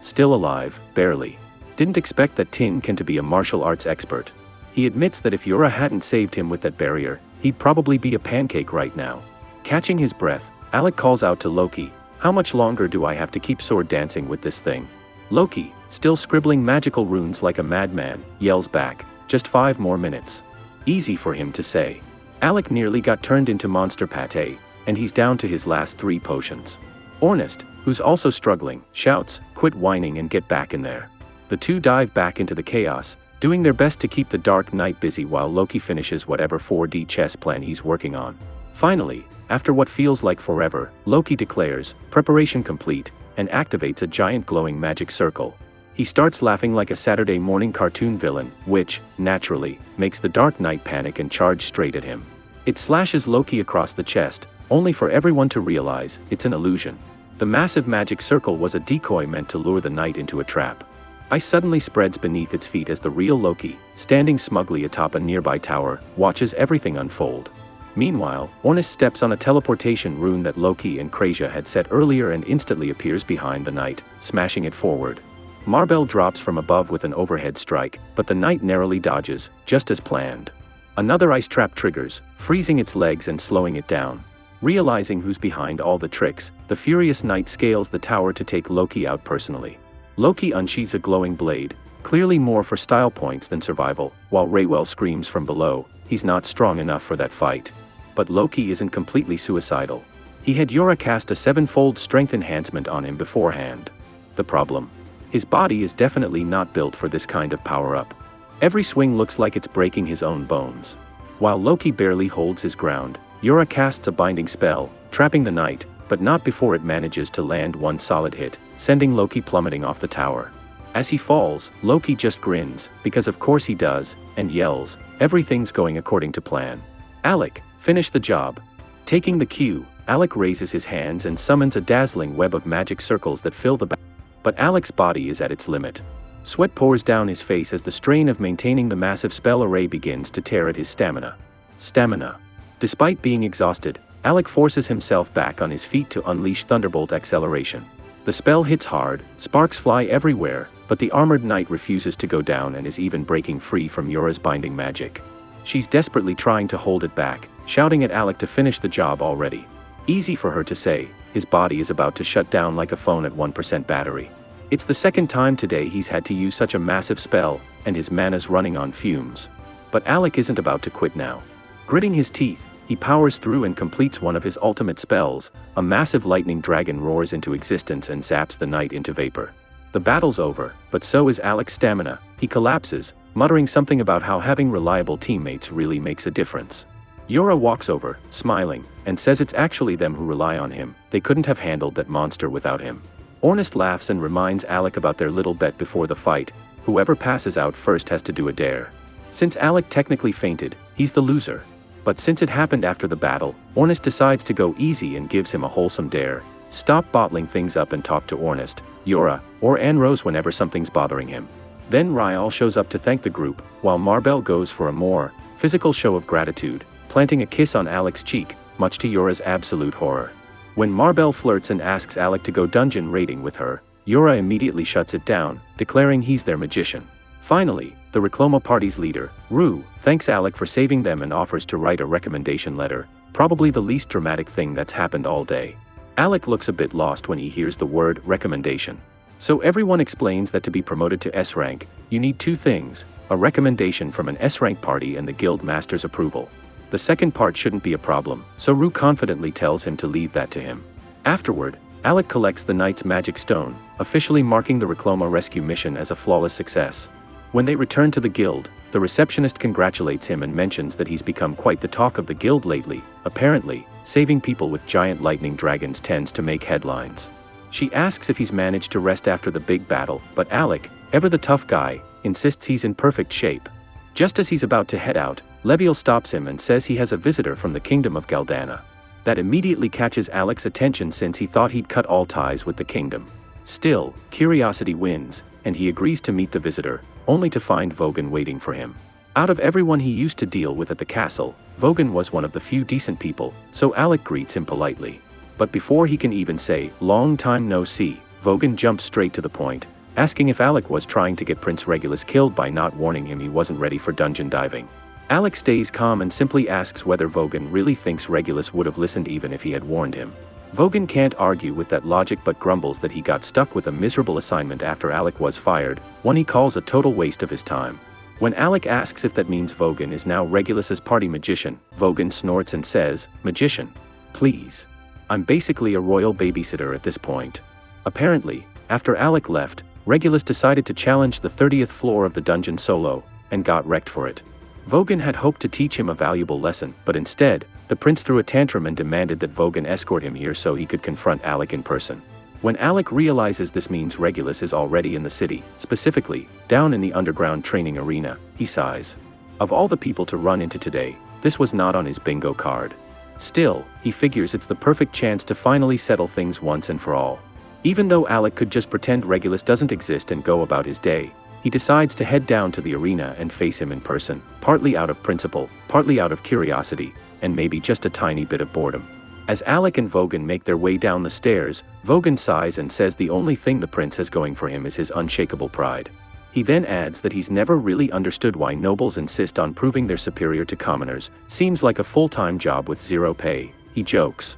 A: still alive, barely. Didn't expect that Tin Can to be a martial arts expert. He admits that if Yura hadn't saved him with that barrier, he'd probably be a pancake right now. Catching his breath, Alec calls out to Loki, "How much longer do I have to keep sword dancing with this thing?" Loki, still scribbling magical runes like a madman, yells back, "Just 5 more minutes." Easy for him to say. Alec nearly got turned into monster pate, and he's down to his last 3 potions. Ornus, who's also struggling, shouts, "Quit whining and get back in there." The two dive back into the chaos, doing their best to keep the Dark Knight busy while Loki finishes whatever 4D chess plan he's working on. Finally, after what feels like forever, Loki declares, "Preparation complete," and activates a giant glowing magic circle. He starts laughing like a Saturday morning cartoon villain, which, naturally, makes the Dark Knight panic and charge straight at him. It slashes Loki across the chest, only for everyone to realize it's an illusion. The massive magic circle was a decoy meant to lure the knight into a trap. Ice suddenly spreads beneath its feet as the real Loki, standing smugly atop a nearby tower, watches everything unfold. Meanwhile, Ornus steps on a teleportation rune that Loki and Kraja had set earlier and instantly appears behind the knight, smashing it forward. Marbell drops from above with an overhead strike, but the knight narrowly dodges, just as planned. Another ice trap triggers, freezing its legs and slowing it down. Realizing who's behind all the tricks, the furious knight scales the tower to take Loki out personally. Loki unsheathes a glowing blade, clearly more for style points than survival, while Raywell screams from below, he's not strong enough for that fight. But Loki isn't completely suicidal. He had Yura cast a 7-fold strength enhancement on him beforehand. The problem? His body is definitely not built for this kind of power-up. Every swing looks like it's breaking his own bones. While Loki barely holds his ground, Yura casts a binding spell, trapping the knight, but not before it manages to land one solid hit, sending Loki plummeting off the tower. As he falls, Loki just grins, because of course he does, and yells, "Everything's going according to plan. Alec, finish the job." Taking the cue, Alec raises his hands and summons a dazzling web of magic circles that fill the battle. But Alec's body is at its limit. Sweat pours down his face as the strain of maintaining the massive spell array begins to tear at his stamina. Despite being exhausted, Alec forces himself back on his feet to unleash Thunderbolt acceleration. The spell hits hard, sparks fly everywhere, but the armored knight refuses to go down and is even breaking free from Yora's binding magic. She's desperately trying to hold it back, shouting at Alec to finish the job already. Easy for her to say, his body is about to shut down like a phone at 1% battery. It's the second time today he's had to use such a massive spell, and his mana's running on fumes. But Alec isn't about to quit now. Gritting his teeth, he powers through and completes one of his ultimate spells. A massive lightning dragon roars into existence and zaps the knight into vapor. The battle's over, but so is Alec's stamina. He collapses, muttering something about how having reliable teammates really makes a difference. Yora walks over, smiling, and says it's actually them who rely on him. They couldn't have handled that monster without him. Ornest laughs and reminds Alec about their little bet before the fight. Whoever passes out first has to do a dare. Since Alec technically fainted, he's the loser. But since it happened after the battle, Ornest decides to go easy and gives him a wholesome dare. Stop bottling things up and talk to Ornest, Yora, or Anne-Rose whenever something's bothering him. Then Ryal shows up to thank the group, while Marbell goes for a more physical show of gratitude, planting a kiss on Alec's cheek, much to Yora's absolute horror. When Marbell flirts and asks Alec to go dungeon raiding with her, Yora immediately shuts it down, declaring he's their magician. Finally, the Recloma party's leader, Rue, thanks Alec for saving them and offers to write a recommendation letter, probably the least dramatic thing that's happened all day. Alec looks a bit lost when he hears the word recommendation. So everyone explains that to be promoted to S rank, you need two things: a recommendation from an S rank party and the guild master's approval. The second part shouldn't be a problem, so Rue confidently tells him to leave that to him. Afterward, Alec collects the knight's magic stone, officially marking the Recloma rescue mission as a flawless success. When they return to the guild, the receptionist congratulates him and mentions that he's become quite the talk of the guild lately. Apparently, saving people with giant lightning dragons tends to make headlines. She asks if he's managed to rest after the big battle, but Alec, ever the tough guy, insists he's in perfect shape. Just as he's about to head out, Leviel stops him and says he has a visitor from the kingdom of Galdana. That immediately catches Alec's attention since he thought he'd cut all ties with the kingdom. Still, curiosity wins, and he agrees to meet the visitor, only to find Vogan waiting for him. Out of everyone he used to deal with at the castle, Vogan was one of the few decent people, so Alec greets him politely. But before he can even say, "Long time no see," Vogan jumps straight to the point, asking if Alec was trying to get Prince Regulus killed by not warning him he wasn't ready for dungeon diving. Alec stays calm and simply asks whether Vogan really thinks Regulus would have listened even if he had warned him. Vogan can't argue with that logic but grumbles that he got stuck with a miserable assignment after Alec was fired, one he calls a total waste of his time. When Alec asks if that means Vogan is now Regulus's party magician, Vogan snorts and says, "Magician? Please. I'm basically a royal babysitter at this point." Apparently, after Alec left, Regulus decided to challenge the 30th floor of the dungeon solo, and got wrecked for it. Vogan had hoped to teach him a valuable lesson, but instead, the prince threw a tantrum and demanded that Vogan escort him here so he could confront Alec in person. When Alec realizes this means Regulus is already in the city, specifically, down in the underground training arena, he sighs. Of all the people to run into today, this was not on his bingo card. Still, he figures it's the perfect chance to finally settle things once and for all. Even though Alec could just pretend Regulus doesn't exist and go about his day, he decides to head down to the arena and face him in person, partly out of principle, partly out of curiosity, and maybe just a tiny bit of boredom. As Alec and Vogan make their way down the stairs, Vogan sighs and says the only thing the prince has going for him is his unshakable pride. He then adds that he's never really understood why nobles insist on proving they're superior to commoners. Seems like a full-time job with zero pay, he jokes.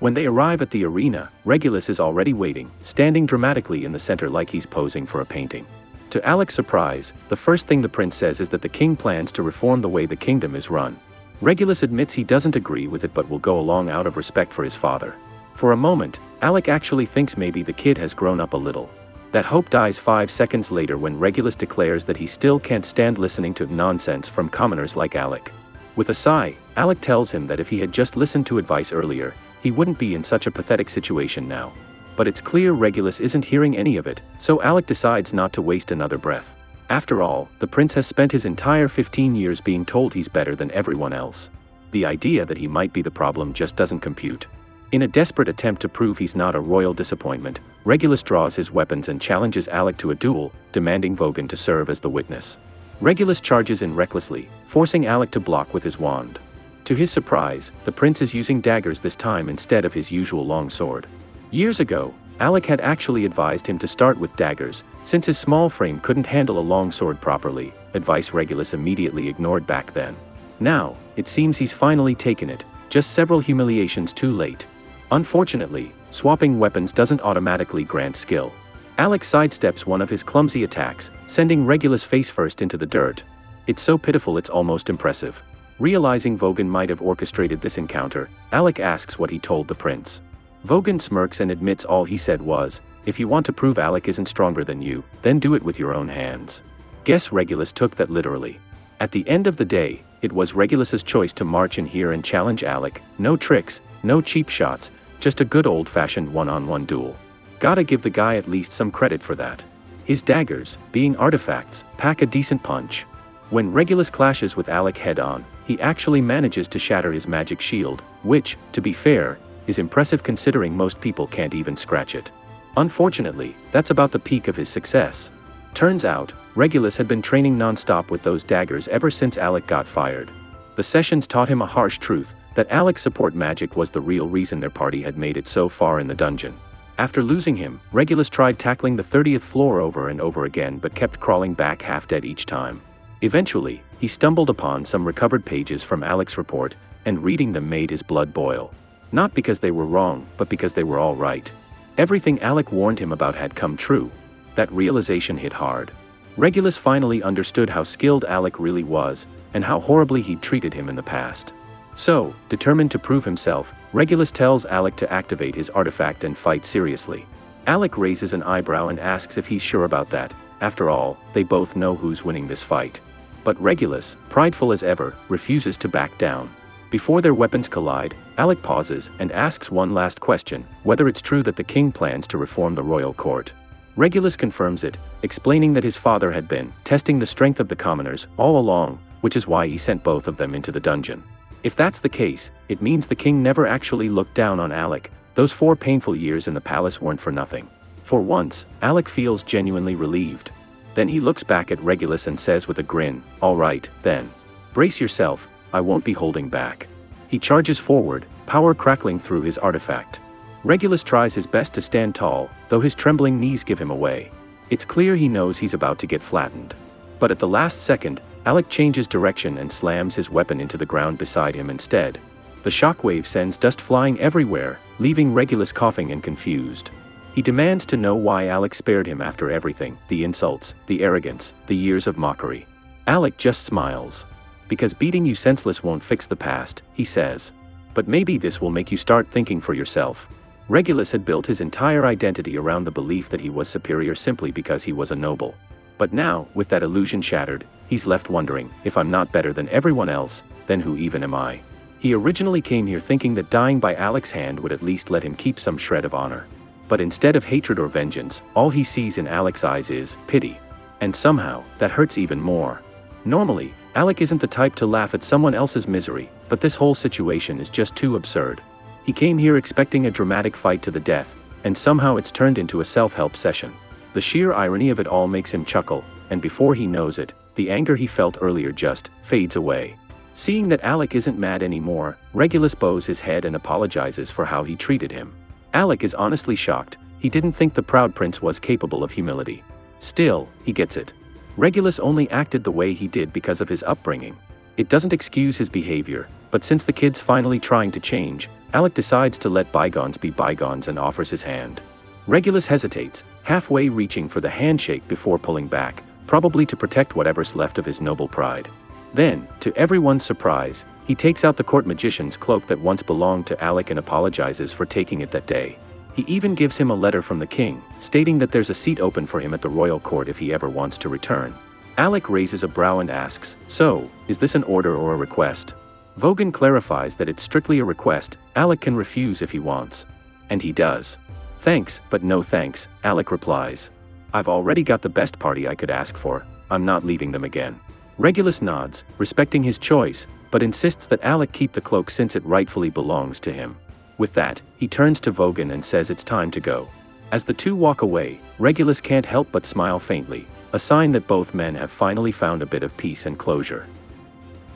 A: When they arrive at the arena, Regulus is already waiting, standing dramatically in the center like he's posing for a painting. To Alec's surprise, the first thing the prince says is that the king plans to reform the way the kingdom is run. Regulus admits he doesn't agree with it but will go along out of respect for his father. For a moment, Alec actually thinks maybe the kid has grown up a little. That hope dies 5 seconds later when Regulus declares that he still can't stand listening to nonsense from commoners like Alec. With a sigh, Alec tells him that if he had just listened to advice earlier, he wouldn't be in such a pathetic situation now. But it's clear Regulus isn't hearing any of it, so Alec decides not to waste another breath. After all, the prince has spent his entire 15 years being told he's better than everyone else. The idea that he might be the problem just doesn't compute. In a desperate attempt to prove he's not a royal disappointment, Regulus draws his weapons and challenges Alec to a duel, demanding Vogan to serve as the witness. Regulus charges in recklessly, forcing Alec to block with his wand. To his surprise, the prince is using daggers this time instead of his usual long sword. Years ago, Alec had actually advised him to start with daggers, since his small frame couldn't handle a long sword properly, advice Regulus immediately ignored back then. Now, it seems he's finally taken it, just several humiliations too late. Unfortunately, swapping weapons doesn't automatically grant skill. Alec sidesteps one of his clumsy attacks, sending Regulus face first into the dirt. It's so pitiful it's almost impressive. Realizing Vogan might have orchestrated this encounter, Alec asks what he told the prince. Vogan smirks and admits all he said was, "If you want to prove Alec isn't stronger than you, then do it with your own hands." Guess Regulus took that literally. At the end of the day, it was Regulus's choice to march in here and challenge Alec. No tricks, no cheap shots, just a good old-fashioned one-on-one duel. Gotta give the guy at least some credit for that. His daggers, being artifacts, pack a decent punch. When Regulus clashes with Alec head-on, he actually manages to shatter his magic shield, which, to be fair, is impressive considering most people can't even scratch it. Unfortunately, that's about the peak of his success. Turns out, Regulus had been training non-stop with those daggers ever since Alec got fired. The sessions taught him a harsh truth, that Alec's support magic was the real reason their party had made it so far in the dungeon. After losing him, Regulus tried tackling the 30th floor over and over again but kept crawling back half-dead each time. Eventually, he stumbled upon some recovered pages from Alec's report, and reading them made his blood boil. Not because they were wrong, but because they were all right. Everything Alec warned him about had come true. That realization hit hard. Regulus finally understood how skilled Alec really was, and how horribly he'd treated him in the past. So, determined to prove himself, Regulus tells Alec to activate his artifact and fight seriously. Alec raises an eyebrow and asks if he's sure about that. After all, they both know who's winning this fight. But Regulus, prideful as ever, refuses to back down. Before their weapons collide, Alec pauses and asks one last question, whether it's true that the king plans to reform the royal court. Regulus confirms it, explaining that his father had been testing the strength of the commoners all along, which is why he sent both of them into the dungeon. If that's the case, it means the king never actually looked down on Alec. Those 4 painful years in the palace weren't for nothing. For once, Alec feels genuinely relieved. Then he looks back at Regulus and says with a grin, "All right, then. Brace yourself, I won't be holding back." He charges forward, power crackling through his artifact. Regulus tries his best to stand tall, though his trembling knees give him away. It's clear he knows he's about to get flattened. But at the last second, Alec changes direction and slams his weapon into the ground beside him instead. The shockwave sends dust flying everywhere, leaving Regulus coughing and confused. He demands to know why Alec spared him after everything, the insults, the arrogance, the years of mockery. Alec just smiles. "Because beating you senseless won't fix the past," he says. "But maybe this will make you start thinking for yourself." Regulus had built his entire identity around the belief that he was superior simply because he was a noble. But now, with that illusion shattered, he's left wondering, if I'm not better than everyone else, then who even am I? He originally came here thinking that dying by Alec's hand would at least let him keep some shred of honor. But instead of hatred or vengeance, all he sees in Alec's eyes is pity. And somehow, that hurts even more. Normally, Alec isn't the type to laugh at someone else's misery, but this whole situation is just too absurd. He came here expecting a dramatic fight to the death, and somehow it's turned into a self-help session. The sheer irony of it all makes him chuckle, and before he knows it, the anger he felt earlier just fades away. Seeing that Alec isn't mad anymore, Regulus bows his head and apologizes for how he treated him. Alec is honestly shocked. He didn't think the proud prince was capable of humility. Still, he gets it. Regulus only acted the way he did because of his upbringing. It doesn't excuse his behavior, but since the kid's finally trying to change, Alec decides to let bygones be bygones and offers his hand. Regulus hesitates, halfway reaching for the handshake before pulling back, probably to protect whatever's left of his noble pride. Then, to everyone's surprise, he takes out the court magician's cloak that once belonged to Alec and apologizes for taking it that day. He even gives him a letter from the king, stating that there's a seat open for him at the royal court if he ever wants to return. Alec raises a brow and asks, "So, is this an order or a request?" Vogan clarifies that it's strictly a request, Alec can refuse if he wants. And he does. Thanks, but no thanks, Alec replies. I've already got the best party I could ask for, I'm not leaving them again. Regulus nods, respecting his choice, but insists that Alec keep the cloak since it rightfully belongs to him. With that, he turns to Vogan and says it's time to go. As the two walk away, Regulus can't help but smile faintly, a sign that both men have finally found a bit of peace and closure.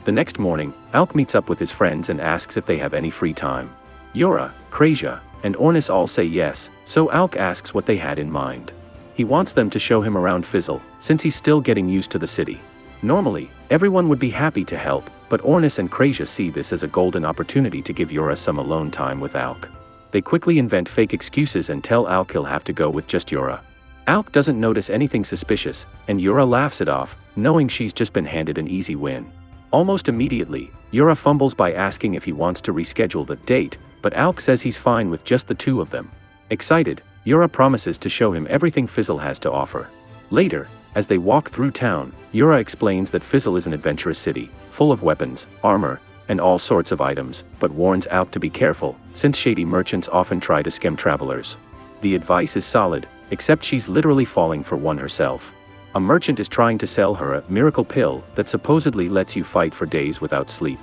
A: The next morning, Alec meets up with his friends and asks if they have any free time. Yura, Krasia, and Ornis all say yes, so Alec asks what they had in mind. He wants them to show him around Fizzle, since he's still getting used to the city. Normally, everyone would be happy to help, but Ornis and Krasia see this as a golden opportunity to give Yura some alone time with Alec. They quickly invent fake excuses and tell Alec he'll have to go with just Yura. Alec doesn't notice anything suspicious, and Yura laughs it off, knowing she's just been handed an easy win. Almost immediately, Yura fumbles by asking if he wants to reschedule the date, but Alec says he's fine with just the two of them. Excited, Yura promises to show him everything Fizzle has to offer. Later, as they walk through town, Yura explains that Fizzle is an adventurous city, full of weapons, armor, and all sorts of items, but warns Alec to be careful, since shady merchants often try to scam travelers. The advice is solid, except she's literally falling for one herself. A merchant is trying to sell her a miracle pill that supposedly lets you fight for days without sleep.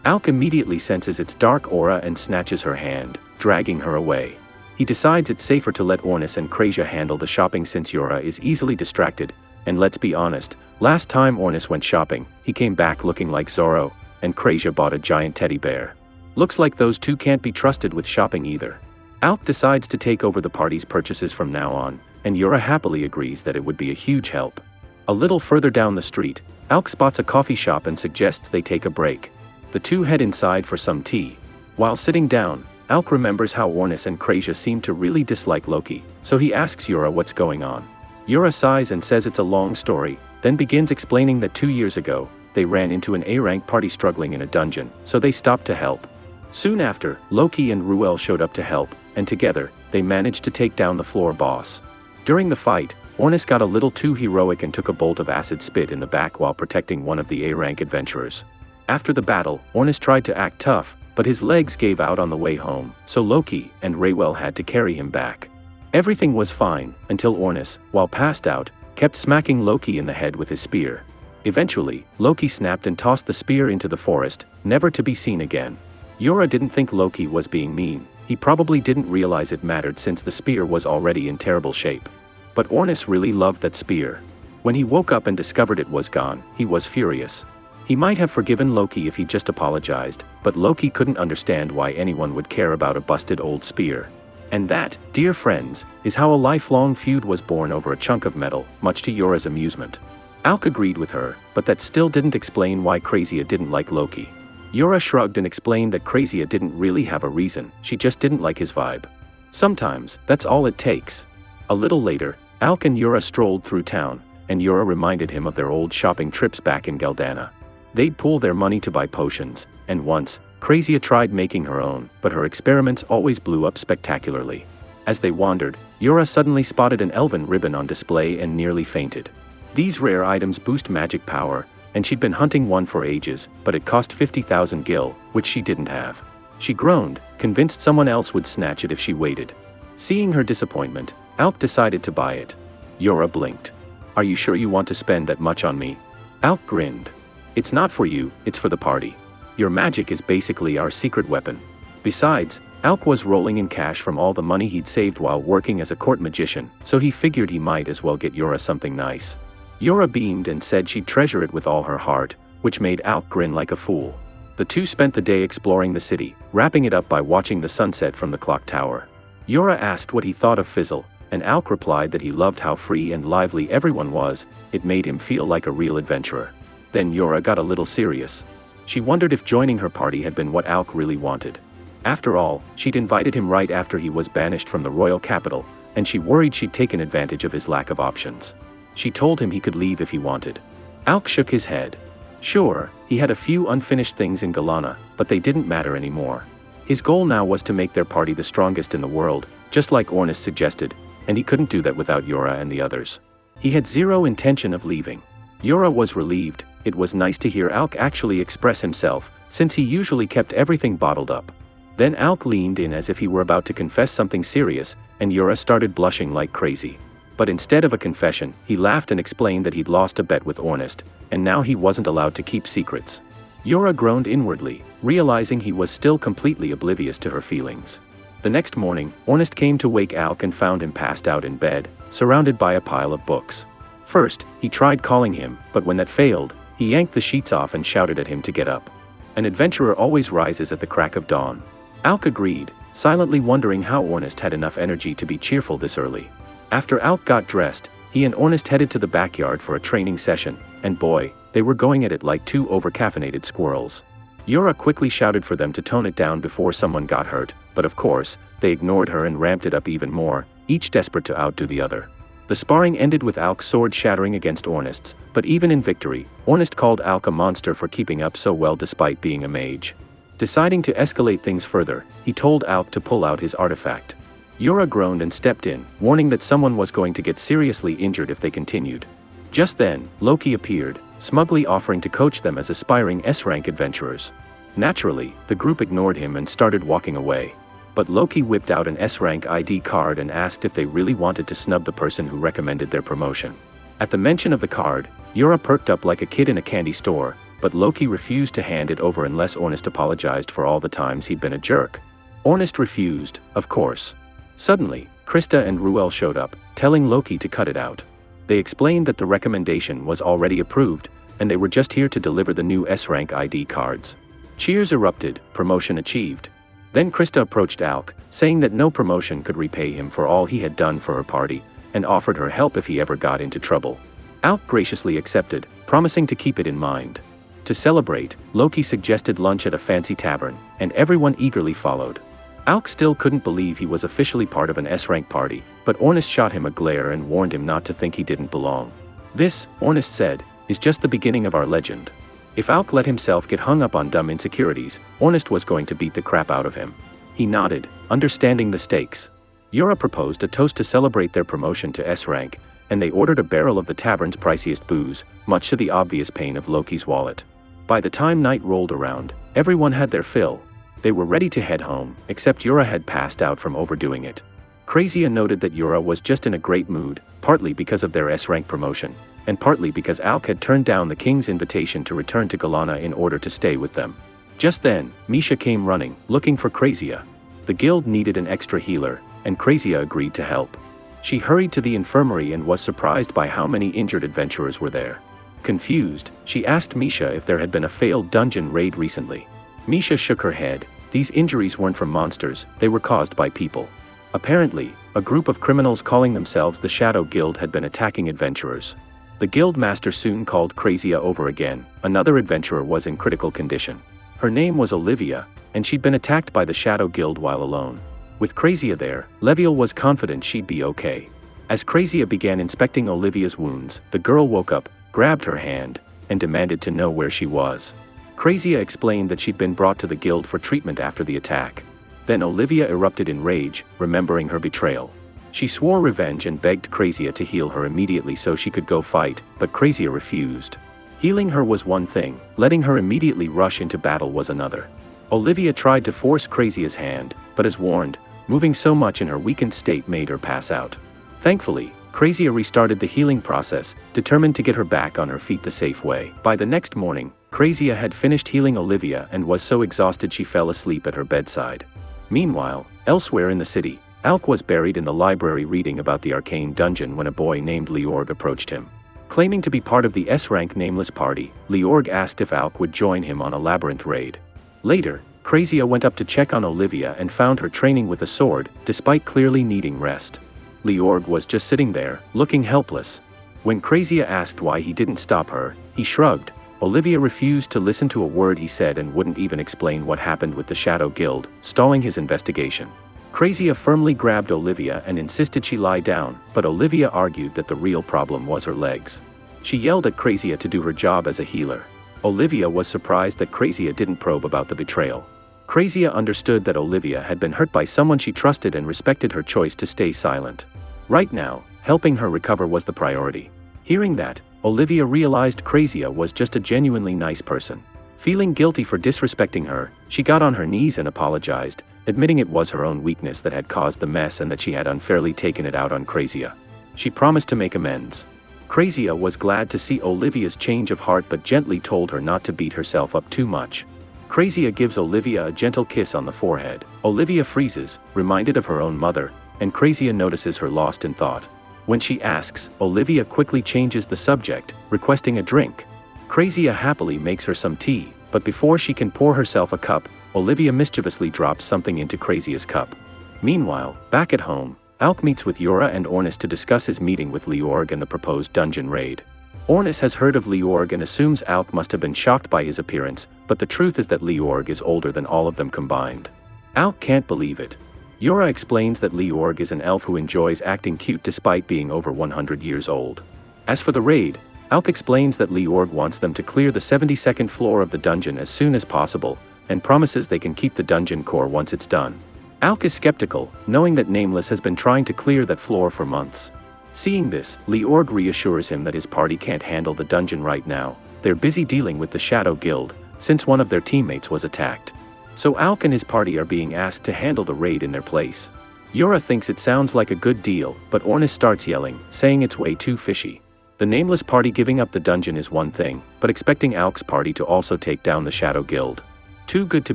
A: Alec immediately senses its dark aura and snatches her hand, dragging her away. He decides it's safer to let Ornis and Krasia handle the shopping since Yura is easily distracted, and let's be honest, last time Ornis went shopping, he came back looking like Zorro, and Krasia bought a giant teddy bear. Looks like those two can't be trusted with shopping either. Alec decides to take over the party's purchases from now on, and Yura happily agrees that it would be a huge help. A little further down the street, Alec spots a coffee shop and suggests they take a break. The two head inside for some tea. While sitting down, Alec remembers how Ornis and Krasia seem to really dislike Loki, so he asks Yura what's going on. Yura sighs and says it's a long story, then begins explaining that 2 years ago, they ran into an A-rank party struggling in a dungeon, so they stopped to help. Soon after, Loki and Ruel showed up to help, and together, they managed to take down the floor boss. During the fight, Ornis got a little too heroic and took a bolt of acid spit in the back while protecting one of the A-rank adventurers. After the battle, Ornis tried to act tough, but his legs gave out on the way home, so Loki and Rayuel had to carry him back. Everything was fine, until Ornis, while passed out, kept smacking Loki in the head with his spear. Eventually, Loki snapped and tossed the spear into the forest, never to be seen again. Yura didn't think Loki was being mean, he probably didn't realize it mattered since the spear was already in terrible shape. But Ornis really loved that spear. When he woke up and discovered it was gone, he was furious. He might have forgiven Loki if he just apologized, but Loki couldn't understand why anyone would care about a busted old spear. And that, dear friends, is how a lifelong feud was born over a chunk of metal, much to Yura's amusement. Alec agreed with her, but that still didn't explain why Krasia didn't like Loki. Yura shrugged and explained that Krasia didn't really have a reason, she just didn't like his vibe. Sometimes, that's all it takes. A little later, Alec and Yura strolled through town, and Yura reminded him of their old shopping trips back in Galdana. They'd pool their money to buy potions, and once, Krasia tried making her own, but her experiments always blew up spectacularly. As they wandered, Yura suddenly spotted an elven ribbon on display and nearly fainted. These rare items boost magic power, and she'd been hunting one for ages, but it cost 50,000 gil, which she didn't have. She groaned, convinced someone else would snatch it if she waited. Seeing her disappointment, Alec decided to buy it. Yura blinked. "Are you sure you want to spend that much on me?" Alec grinned. "It's not for you, it's for the party. Your magic is basically our secret weapon." Besides, Alec was rolling in cash from all the money he'd saved while working as a court magician, so he figured he might as well get Yura something nice. Yura beamed and said she'd treasure it with all her heart, which made Alec grin like a fool. The two spent the day exploring the city, wrapping it up by watching the sunset from the clock tower. Yura asked what he thought of Fizzle, and Alec replied that he loved how free and lively everyone was, it made him feel like a real adventurer. Then Yura got a little serious. She wondered if joining her party had been what Alec really wanted. After all, she'd invited him right after he was banished from the royal capital, and she worried she'd taken advantage of his lack of options. She told him he could leave if he wanted. Alec shook his head. Sure, he had a few unfinished things in Galana, but they didn't matter anymore. His goal now was to make their party the strongest in the world, just like Ornis suggested, and he couldn't do that without Yura and the others. He had zero intention of leaving. Yura was relieved, It was nice to hear Alec actually express himself, since he usually kept everything bottled up. Then Alec leaned in as if he were about to confess something serious, and Yura started blushing like crazy. But instead of a confession, he laughed and explained that he'd lost a bet with Ornest, and now he wasn't allowed to keep secrets. Yura groaned inwardly, realizing he was still completely oblivious to her feelings. The next morning, Ornest came to wake Alec and found him passed out in bed, surrounded by a pile of books. First, he tried calling him, but when that failed, he yanked the sheets off and shouted at him to get up. An adventurer always rises at the crack of dawn. Alec agreed, silently wondering how Ornest had enough energy to be cheerful this early. After Alec got dressed, he and Ornest headed to the backyard for a training session, and boy, they were going at it like two over-caffeinated squirrels. Yura quickly shouted for them to tone it down before someone got hurt, but of course, they ignored her and ramped it up even more, each desperate to outdo the other. The sparring ended with Alec's sword shattering against Ornest's, but even in victory, Ornest called Alec a monster for keeping up so well despite being a mage. Deciding to escalate things further, he told Alec to pull out his artifact. Yura groaned and stepped in, warning that someone was going to get seriously injured if they continued. Just then, Loki appeared, smugly offering to coach them as aspiring S-rank adventurers. Naturally, the group ignored him and started walking away. But Loki whipped out an S-rank ID card and asked if they really wanted to snub the person who recommended their promotion. At the mention of the card, Yura perked up like a kid in a candy store, but Loki refused to hand it over unless Ornest apologized for all the times he'd been a jerk. Ornest refused, of course. Suddenly, Krista and Ruel showed up, telling Loki to cut it out. They explained that the recommendation was already approved, and they were just here to deliver the new S-rank ID cards. Cheers erupted, promotion achieved. Then Krista approached Alec, saying that no promotion could repay him for all he had done for her party, and offered her help if he ever got into trouble. Alec graciously accepted, promising to keep it in mind. To celebrate, Loki suggested lunch at a fancy tavern, and everyone eagerly followed. Alec still couldn't believe he was officially part of an S-rank party, but Ornest shot him a glare and warned him not to think he didn't belong. This, Ornest said, is just the beginning of our legend. If Alec let himself get hung up on dumb insecurities, Ornest was going to beat the crap out of him. He nodded, understanding the stakes. Yura proposed a toast to celebrate their promotion to S-rank, and they ordered a barrel of the tavern's priciest booze, much to the obvious pain of Loki's wallet. By the time night rolled around, everyone had their fill. They were ready to head home, except Yura had passed out from overdoing it. Krazia noted that Yura was just in a great mood, partly because of their S-rank promotion, and partly because Alec had turned down the king's invitation to return to Galana in order to stay with them. Just then, Misha came running, looking for Krazia. The guild needed an extra healer, and Krazia agreed to help. She hurried to the infirmary and was surprised by how many injured adventurers were there. Confused, she asked Misha if there had been a failed dungeon raid recently. Misha shook her head. These injuries weren't from monsters, they were caused by people. Apparently, a group of criminals calling themselves the Shadow Guild had been attacking adventurers. The guild master soon called Krazia over again. Another adventurer was in critical condition. Her name was Olivia, and she'd been attacked by the Shadow Guild while alone. With Krazia there, Leviel was confident she'd be okay. As Krazia began inspecting Olivia's wounds, the girl woke up, grabbed her hand, and demanded to know where she was. Krazia explained that she'd been brought to the guild for treatment after the attack. Then Olivia erupted in rage, remembering her betrayal. She swore revenge and begged Krazia to heal her immediately so she could go fight, but Krazia refused. Healing her was one thing, letting her immediately rush into battle was another. Olivia tried to force Krazia's hand, but as warned, moving so much in her weakened state made her pass out. Thankfully, Krazia restarted the healing process, determined to get her back on her feet the safe way. By the next morning, Krazia had finished healing Olivia and was so exhausted she fell asleep at her bedside. Meanwhile, elsewhere in the city, Alec was buried in the library reading about the arcane dungeon when a boy named Leorg approached him. Claiming to be part of the S-rank nameless party, Leorg asked if Alec would join him on a labyrinth raid. Later, Krazia went up to check on Olivia and found her training with a sword, despite clearly needing rest. Leorg was just sitting there, looking helpless. When Krazia asked why he didn't stop her, he shrugged. Olivia refused to listen to a word he said and wouldn't even explain what happened with the Shadow Guild, stalling his investigation. Krazia firmly grabbed Olivia and insisted she lie down, but Olivia argued that the real problem was her legs. She yelled at Krazia to do her job as a healer. Olivia was surprised that Krazia didn't probe about the betrayal. Krazia understood that Olivia had been hurt by someone she trusted and respected her choice to stay silent. Right now, helping her recover was the priority. Hearing that, Olivia realized Crazia was just a genuinely nice person. Feeling guilty for disrespecting her, she got on her knees and apologized, admitting it was her own weakness that had caused the mess and that she had unfairly taken it out on Crazia. She promised to make amends. Crazia was glad to see Olivia's change of heart but gently told her not to beat herself up too much. Crazia gives Olivia a gentle kiss on the forehead. Olivia freezes, reminded of her own mother, and Crazia notices her lost in thought. When she asks, Olivia quickly changes the subject, requesting a drink. Crazia happily makes her some tea, but before she can pour herself a cup, Olivia mischievously drops something into Crazia's cup. Meanwhile, back at home, Alec meets with Yura and Ornis to discuss his meeting with Leorg and the proposed dungeon raid. Ornis has heard of Leorg and assumes Alec must have been shocked by his appearance, but the truth is that Leorg is older than all of them combined. Alec can't believe it. Yura explains that Leorg is an elf who enjoys acting cute despite being over 100 years old. As for the raid, Alec explains that Leorg wants them to clear the 72nd floor of the dungeon as soon as possible, and promises they can keep the dungeon core once it's done. Alec is skeptical, knowing that Nameless has been trying to clear that floor for months. Seeing this, Leorg reassures him that his party can't handle the dungeon right now. They're busy dealing with the Shadow Guild, since one of their teammates was attacked. So Alec and his party are being asked to handle the raid in their place. Yura thinks it sounds like a good deal, but Ornis starts yelling, saying it's way too fishy. The Nameless party giving up the dungeon is one thing, but expecting Alec's party to also take down the Shadow Guild. Too good to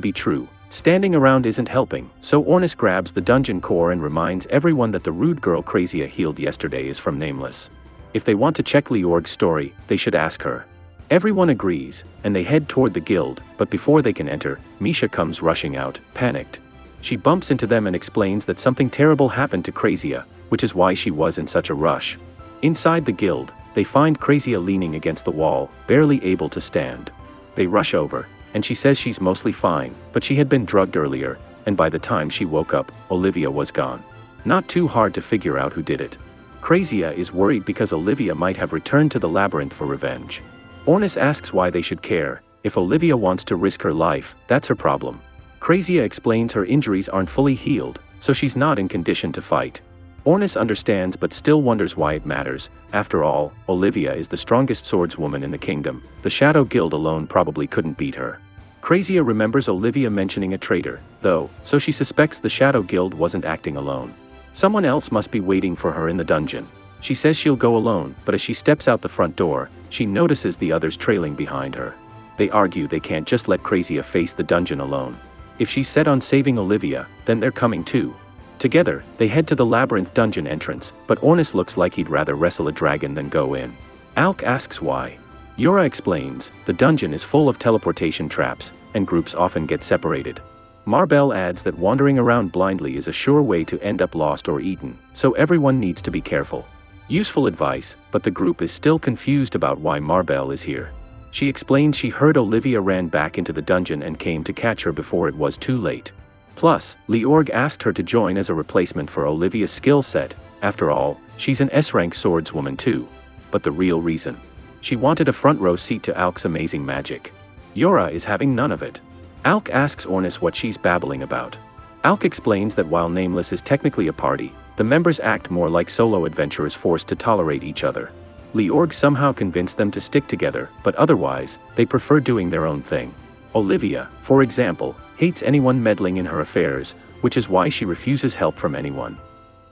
A: be true. Standing around isn't helping, so Ornis grabs the dungeon core and reminds everyone that the rude girl Crazia healed yesterday is from Nameless. If they want to check Leorg's story, they should ask her. Everyone agrees, and they head toward the guild, but before they can enter, Misha comes rushing out, panicked. She bumps into them and explains that something terrible happened to Crazia, which is why she was in such a rush. Inside the guild, they find Crazia leaning against the wall, barely able to stand. They rush over, and she says she's mostly fine, but she had been drugged earlier, and by the time she woke up, Olivia was gone. Not too hard to figure out who did it. Crazia is worried because Olivia might have returned to the labyrinth for revenge. Ornis asks why they should care. If Olivia wants to risk her life, that's her problem. Crazia explains her injuries aren't fully healed, so she's not in condition to fight. Ornis understands but still wonders why it matters. After all, Olivia is the strongest swordswoman in the kingdom. The Shadow Guild alone probably couldn't beat her. Crazia remembers Olivia mentioning a traitor, though, so she suspects the Shadow Guild wasn't acting alone. Someone else must be waiting for her in the dungeon. She says she'll go alone, but as she steps out the front door, she notices the others trailing behind her. They argue they can't just let Crazia face the dungeon alone. If she's set on saving Olivia, then they're coming too. Together, they head to the labyrinth dungeon entrance, but Ornis looks like he'd rather wrestle a dragon than go in. Alec asks why. Yura explains, the dungeon is full of teleportation traps, and groups often get separated. Marbell adds that wandering around blindly is a sure way to end up lost or eaten, so everyone needs to be careful. Useful advice, but the group is still confused about why Marbell is here. She explains she heard Olivia ran back into the dungeon and came to catch her before it was too late. Plus, Leorg asked her to join as a replacement for Olivia's skill set. After all, she's an S-rank swordswoman too. But the real reason? She wanted a front row seat to Alec's amazing magic. Yura is having none of it. Alec asks Ornis what she's babbling about. Alec explains that while Nameless is technically a party, the members act more like solo adventurers forced to tolerate each other. Leorg somehow convinced them to stick together, but otherwise, they prefer doing their own thing. Olivia, for example, hates anyone meddling in her affairs, which is why she refuses help from anyone.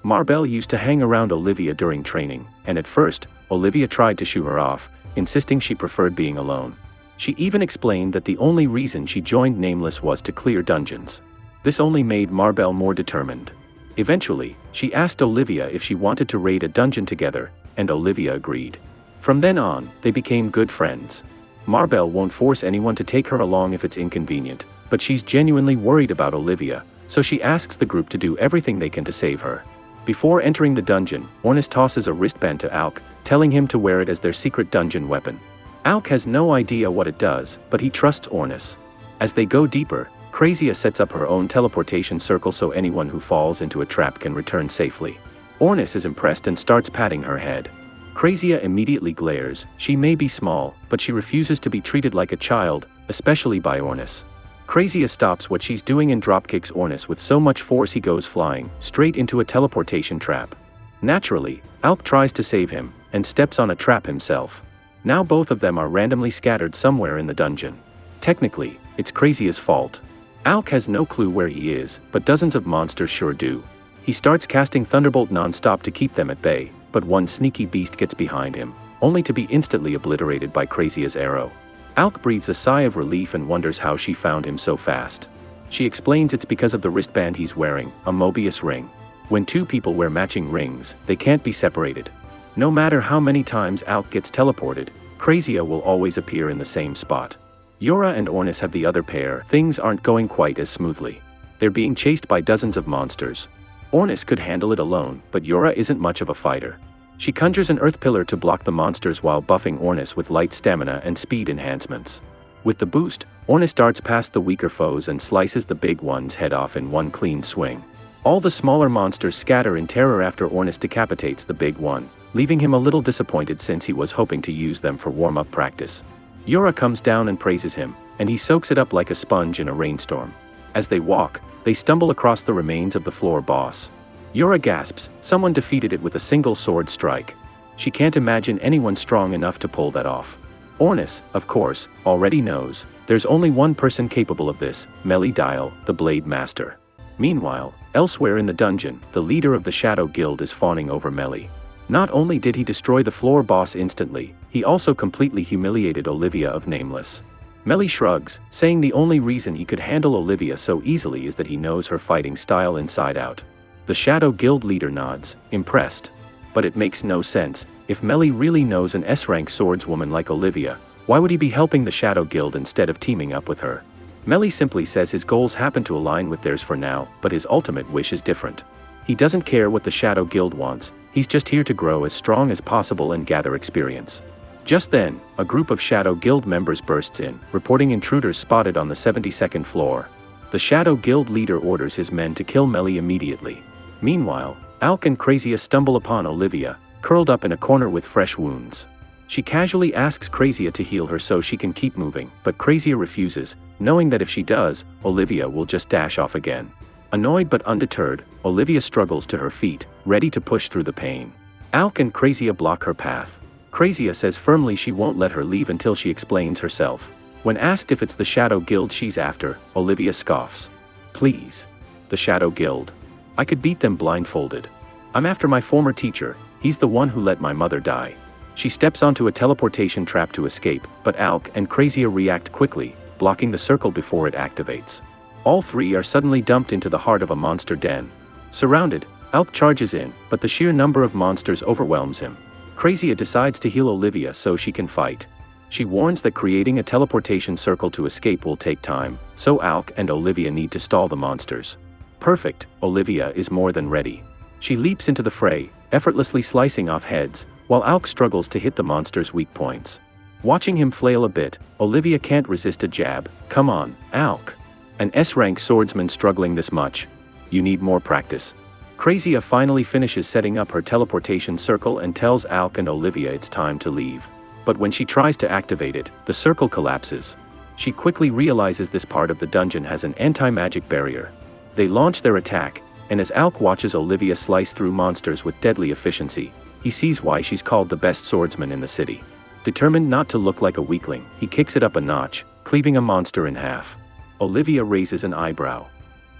A: Marbell used to hang around Olivia during training, and at first, Olivia tried to shoo her off, insisting she preferred being alone. She even explained that the only reason she joined Nameless was to clear dungeons. This only made Marbell more determined. Eventually, she asked Olivia if she wanted to raid a dungeon together, and Olivia agreed. From then on, they became good friends. Marbell won't force anyone to take her along if it's inconvenient, but she's genuinely worried about Olivia, so she asks the group to do everything they can to save her. Before entering the dungeon, Ornis tosses a wristband to Alec, telling him to wear it as their secret dungeon weapon. Alec has no idea what it does, but he trusts Ornis. As they go deeper, Crazia sets up her own teleportation circle so anyone who falls into a trap can return safely. Ornis is impressed and starts patting her head. Crazia immediately glares. She may be small, but she refuses to be treated like a child, especially by Ornis. Crazia stops what she's doing and dropkicks Ornis with so much force he goes flying, straight into a teleportation trap. Naturally, Alec tries to save him, and steps on a trap himself. Now both of them are randomly scattered somewhere in the dungeon. Technically, it's Crazia's fault. Alec has no clue where he is, but dozens of monsters sure do. He starts casting Thunderbolt non-stop to keep them at bay, but one sneaky beast gets behind him, only to be instantly obliterated by Crazia's arrow. Alec breathes a sigh of relief and wonders how she found him so fast. She explains it's because of the wristband he's wearing, a Mobius ring. When two people wear matching rings, they can't be separated. No matter how many times Alec gets teleported, Crazia will always appear in the same spot. Yura and Ornis have the other pair. Things aren't going quite as smoothly. They're being chased by dozens of monsters. Ornis could handle it alone, but Yura isn't much of a fighter. She conjures an earth pillar to block the monsters while buffing Ornis with light stamina and speed enhancements. With the boost, Ornis darts past the weaker foes and slices the big one's head off in one clean swing. All the smaller monsters scatter in terror after Ornis decapitates the big one, leaving him a little disappointed since he was hoping to use them for warm-up practice. Yura comes down and praises him, and he soaks it up like a sponge in a rainstorm. As they walk, they stumble across the remains of the floor boss. Yura gasps, someone defeated it with a single sword strike. She can't imagine anyone strong enough to pull that off. Ornis, of course, already knows, there's only one person capable of this, Dial, the Blade Master. Meanwhile, elsewhere in the dungeon, the leader of the Shadow Guild is fawning over Meli. Not only did he destroy the floor boss instantly, he also completely humiliated Olivia of Nameless. Meli shrugs, saying the only reason he could handle Olivia so easily is that he knows her fighting style inside out. The Shadow Guild leader nods, impressed. But it makes no sense. If Meli really knows an S-rank swordswoman like Olivia, why would he be helping the Shadow Guild instead of teaming up with her? Meli simply says his goals happen to align with theirs for now, but his ultimate wish is different. He doesn't care what the Shadow Guild wants, he's just here to grow as strong as possible and gather experience. Just then, a group of Shadow Guild members bursts in, reporting intruders spotted on the 72nd floor. The Shadow Guild leader orders his men to kill Meli immediately. Meanwhile, Alec and Crazia stumble upon Olivia, curled up in a corner with fresh wounds. She casually asks Crazia to heal her so she can keep moving, but Crazia refuses, knowing that if she does, Olivia will just dash off again. Annoyed but undeterred, Olivia struggles to her feet, ready to push through the pain. Alec and Crazia block her path. Crazia says firmly she won't let her leave until she explains herself. When asked if it's the Shadow Guild she's after, Olivia scoffs. Please. The Shadow Guild. I could beat them blindfolded. I'm after my former teacher, he's the one who let my mother die. She steps onto a teleportation trap to escape, but Alec and Crazia react quickly, blocking the circle before it activates. All three are suddenly dumped into the heart of a monster den. Surrounded, Alec charges in, but the sheer number of monsters overwhelms him. Crazia decides to heal Olivia so she can fight. She warns that creating a teleportation circle to escape will take time, so Alec and Olivia need to stall the monsters. Perfect, Olivia is more than ready. She leaps into the fray, effortlessly slicing off heads, while Alec struggles to hit the monster's weak points. Watching him flail a bit, Olivia can't resist a jab. Come on, Alec. An S-rank swordsman struggling this much. You need more practice. Crazia finally finishes setting up her teleportation circle and tells Alec and Olivia it's time to leave. But when she tries to activate it, the circle collapses. She quickly realizes this part of the dungeon has an anti-magic barrier. They launch their attack, and as Alec watches Olivia slice through monsters with deadly efficiency, he sees why she's called the best swordsman in the city. Determined not to look like a weakling, he kicks it up a notch, cleaving a monster in half. Olivia raises an eyebrow.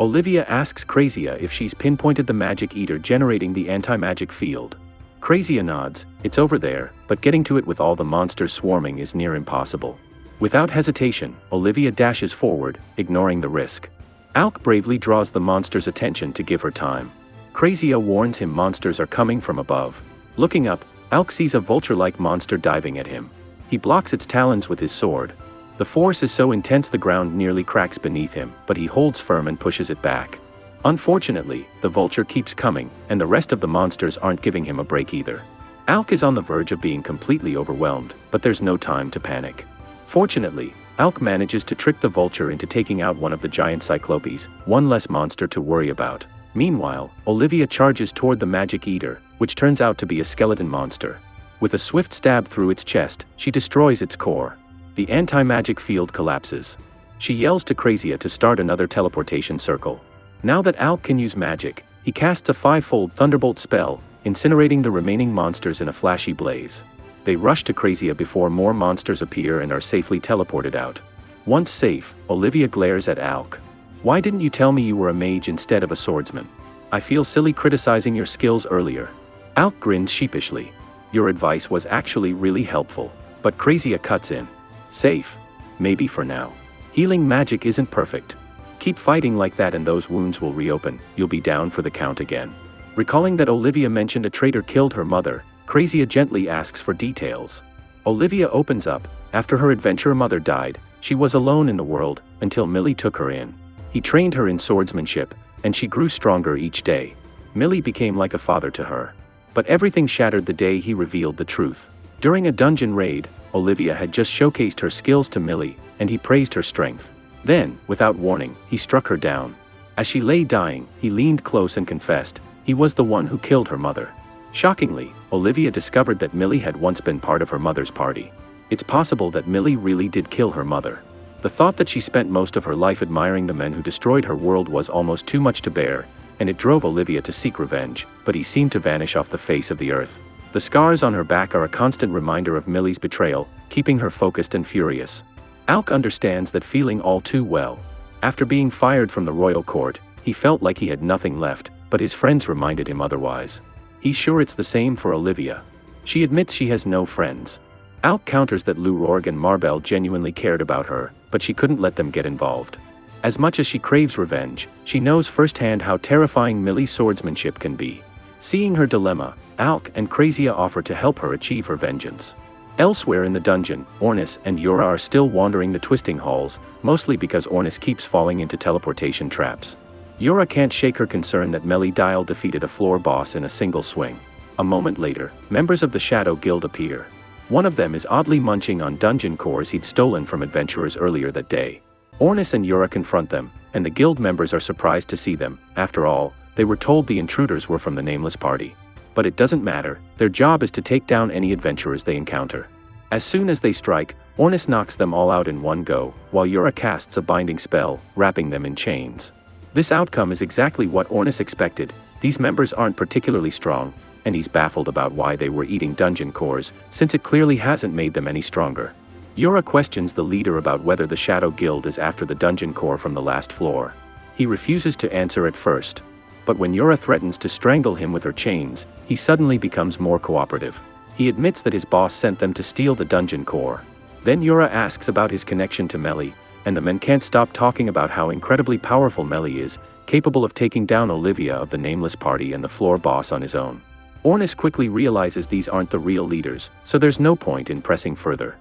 A: Olivia asks Crazia if she's pinpointed the magic eater generating the anti-magic field. Crazia nods, it's over there, but getting to it with all the monsters swarming is near impossible. Without hesitation, Olivia dashes forward, ignoring the risk. Alec bravely draws the monster's attention to give her time. Crazia warns him monsters are coming from above. Looking up, Alec sees a vulture-like monster diving at him. He blocks its talons with his sword. The force is so intense the ground nearly cracks beneath him, but he holds firm and pushes it back. Unfortunately, the vulture keeps coming, and the rest of the monsters aren't giving him a break either. Alec is on the verge of being completely overwhelmed, but there's no time to panic. Fortunately, Alec manages to trick the vulture into taking out one of the giant cyclopes, one less monster to worry about. Meanwhile, Olivia charges toward the magic eater, which turns out to be a skeleton monster. With a swift stab through its chest, she destroys its core. The anti-magic field collapses. She yells to Crazia to start another teleportation circle. Now that Alec can use magic, he casts a 5-fold thunderbolt spell, incinerating the remaining monsters in a flashy blaze. They rush to Crazia before more monsters appear and are safely teleported out. Once safe, Olivia glares at Alec. "Why didn't you tell me you were a mage instead of a swordsman? I feel silly criticizing your skills earlier." Alec grins sheepishly. "Your advice was actually really helpful." But Crazia cuts in. "Safe? Maybe for now. Healing magic isn't perfect. Keep fighting like that and those wounds will reopen. You'll be down for the count again." Recalling that Olivia mentioned a traitor killed her mother, Crazia gently asks for details. Olivia opens up. After her adventurer mother died, she was alone in the world, until Millie took her in. He trained her in swordsmanship, and she grew stronger each day. Millie became like a father to her. But everything shattered the day he revealed the truth. During a dungeon raid, Olivia had just showcased her skills to Millie, and he praised her strength. Then, without warning, he struck her down. As she lay dying, he leaned close and confessed, he was the one who killed her mother. Shockingly, Olivia discovered that Millie had once been part of her mother's party. It's possible that Millie really did kill her mother. The thought that she spent most of her life admiring the men who destroyed her world was almost too much to bear, and it drove Olivia to seek revenge, but he seemed to vanish off the face of the earth. The scars on her back are a constant reminder of Millie's betrayal, keeping her focused and furious. Alec understands that feeling all too well. After being fired from the royal court, he felt like he had nothing left, but his friends reminded him otherwise. He's sure it's the same for Olivia. She admits she has no friends. Alec counters that Lou Rourke and Marbell genuinely cared about her, but she couldn't let them get involved. As much as she craves revenge, she knows firsthand how terrifying Millie's swordsmanship can be. Seeing her dilemma, Alec and Crazia offer to help her achieve her vengeance. Elsewhere in the dungeon, Ornis and Yura are still wandering the twisting halls, mostly because Ornis keeps falling into teleportation traps. Yura can't shake her concern that Melidyle defeated a floor boss in a single swing. A moment later, members of the Shadow Guild appear. One of them is oddly munching on dungeon cores he'd stolen from adventurers earlier that day. Ornis and Yura confront them, and the guild members are surprised to see them. After all, they were told the intruders were from the Nameless Party. But it doesn't matter, their job is to take down any adventurers they encounter. As soon as they strike, Ornis knocks them all out in one go, while Yura casts a binding spell, wrapping them in chains. This outcome is exactly what Ornis expected. These members aren't particularly strong, and he's baffled about why they were eating dungeon cores, since it clearly hasn't made them any stronger. Yura questions the leader about whether the Shadow Guild is after the dungeon core from the last floor. He refuses to answer at first. But when Yura threatens to strangle him with her chains, he suddenly becomes more cooperative. He admits that his boss sent them to steal the dungeon core. Then Yura asks about his connection to Melly, and the men can't stop talking about how incredibly powerful Melly is, capable of taking down Olivia of the Nameless Party and the floor boss on his own. Ornis quickly realizes these aren't the real leaders, so there's no point in pressing further.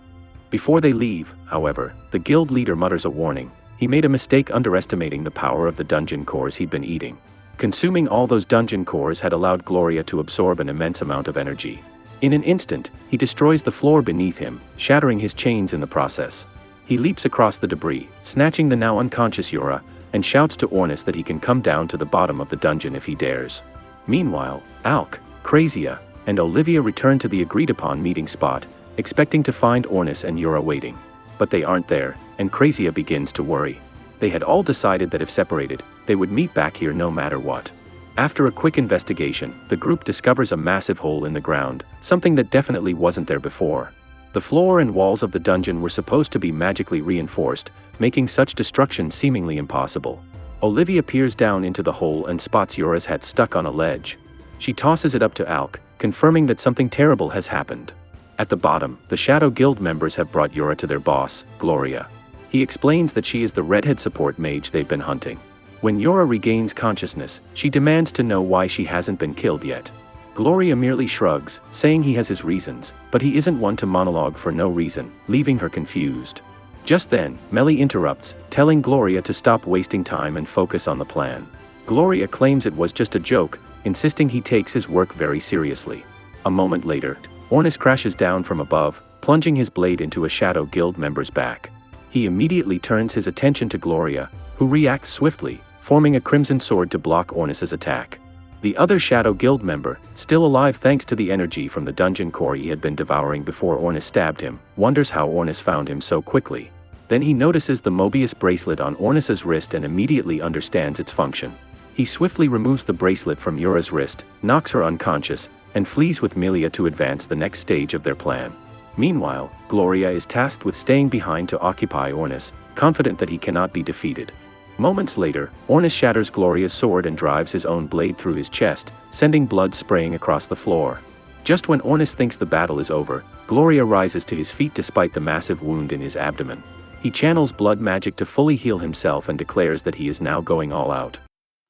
A: Before they leave, however, the guild leader mutters a warning. He made a mistake underestimating the power of the dungeon cores he'd been eating. Consuming all those dungeon cores had allowed Gloria to absorb an immense amount of energy. In an instant, he destroys the floor beneath him, shattering his chains in the process. He leaps across the debris, snatching the now unconscious Yura, and shouts to Ornis that he can come down to the bottom of the dungeon if he dares. Meanwhile, Alec, Crazia, and Olivia return to the agreed-upon meeting spot, expecting to find Ornis and Yura waiting. But they aren't there, and Crazia begins to worry. They had all decided that if separated, they would meet back here no matter what. After a quick investigation, the group discovers a massive hole in the ground, something that definitely wasn't there before. The floor and walls of the dungeon were supposed to be magically reinforced, making such destruction seemingly impossible. Olivia peers down into the hole and spots Yura's hat stuck on a ledge. She tosses it up to Alec, confirming that something terrible has happened. At the bottom, the Shadow Guild members have brought Yura to their boss, Gloria. He explains that she is the redhead support mage they've been hunting. When Yura regains consciousness, she demands to know why she hasn't been killed yet. Gloria merely shrugs, saying he has his reasons, but he isn't one to monologue for no reason, leaving her confused. Just then, Melly interrupts, telling Gloria to stop wasting time and focus on the plan. Gloria claims it was just a joke, insisting he takes his work very seriously. A moment later, Ornis crashes down from above, plunging his blade into a Shadow Guild member's back. He immediately turns his attention to Gloria, who reacts swiftly, forming a crimson sword to block Ornis's attack. The other Shadow Guild member, still alive thanks to the energy from the dungeon core he had been devouring before Ornis stabbed him, wonders how Ornis found him so quickly. Then he notices the Mobius bracelet on Ornis's wrist and immediately understands its function. He swiftly removes the bracelet from Yura's wrist, knocks her unconscious, and flees with Melia to advance the next stage of their plan. Meanwhile, Gloria is tasked with staying behind to occupy Ornis, confident that he cannot be defeated. Moments later, Ornis shatters Gloria's sword and drives his own blade through his chest, sending blood spraying across the floor. Just when Ornis thinks the battle is over, Gloria rises to his feet despite the massive wound in his abdomen. He channels blood magic to fully heal himself and declares that he is now going all out.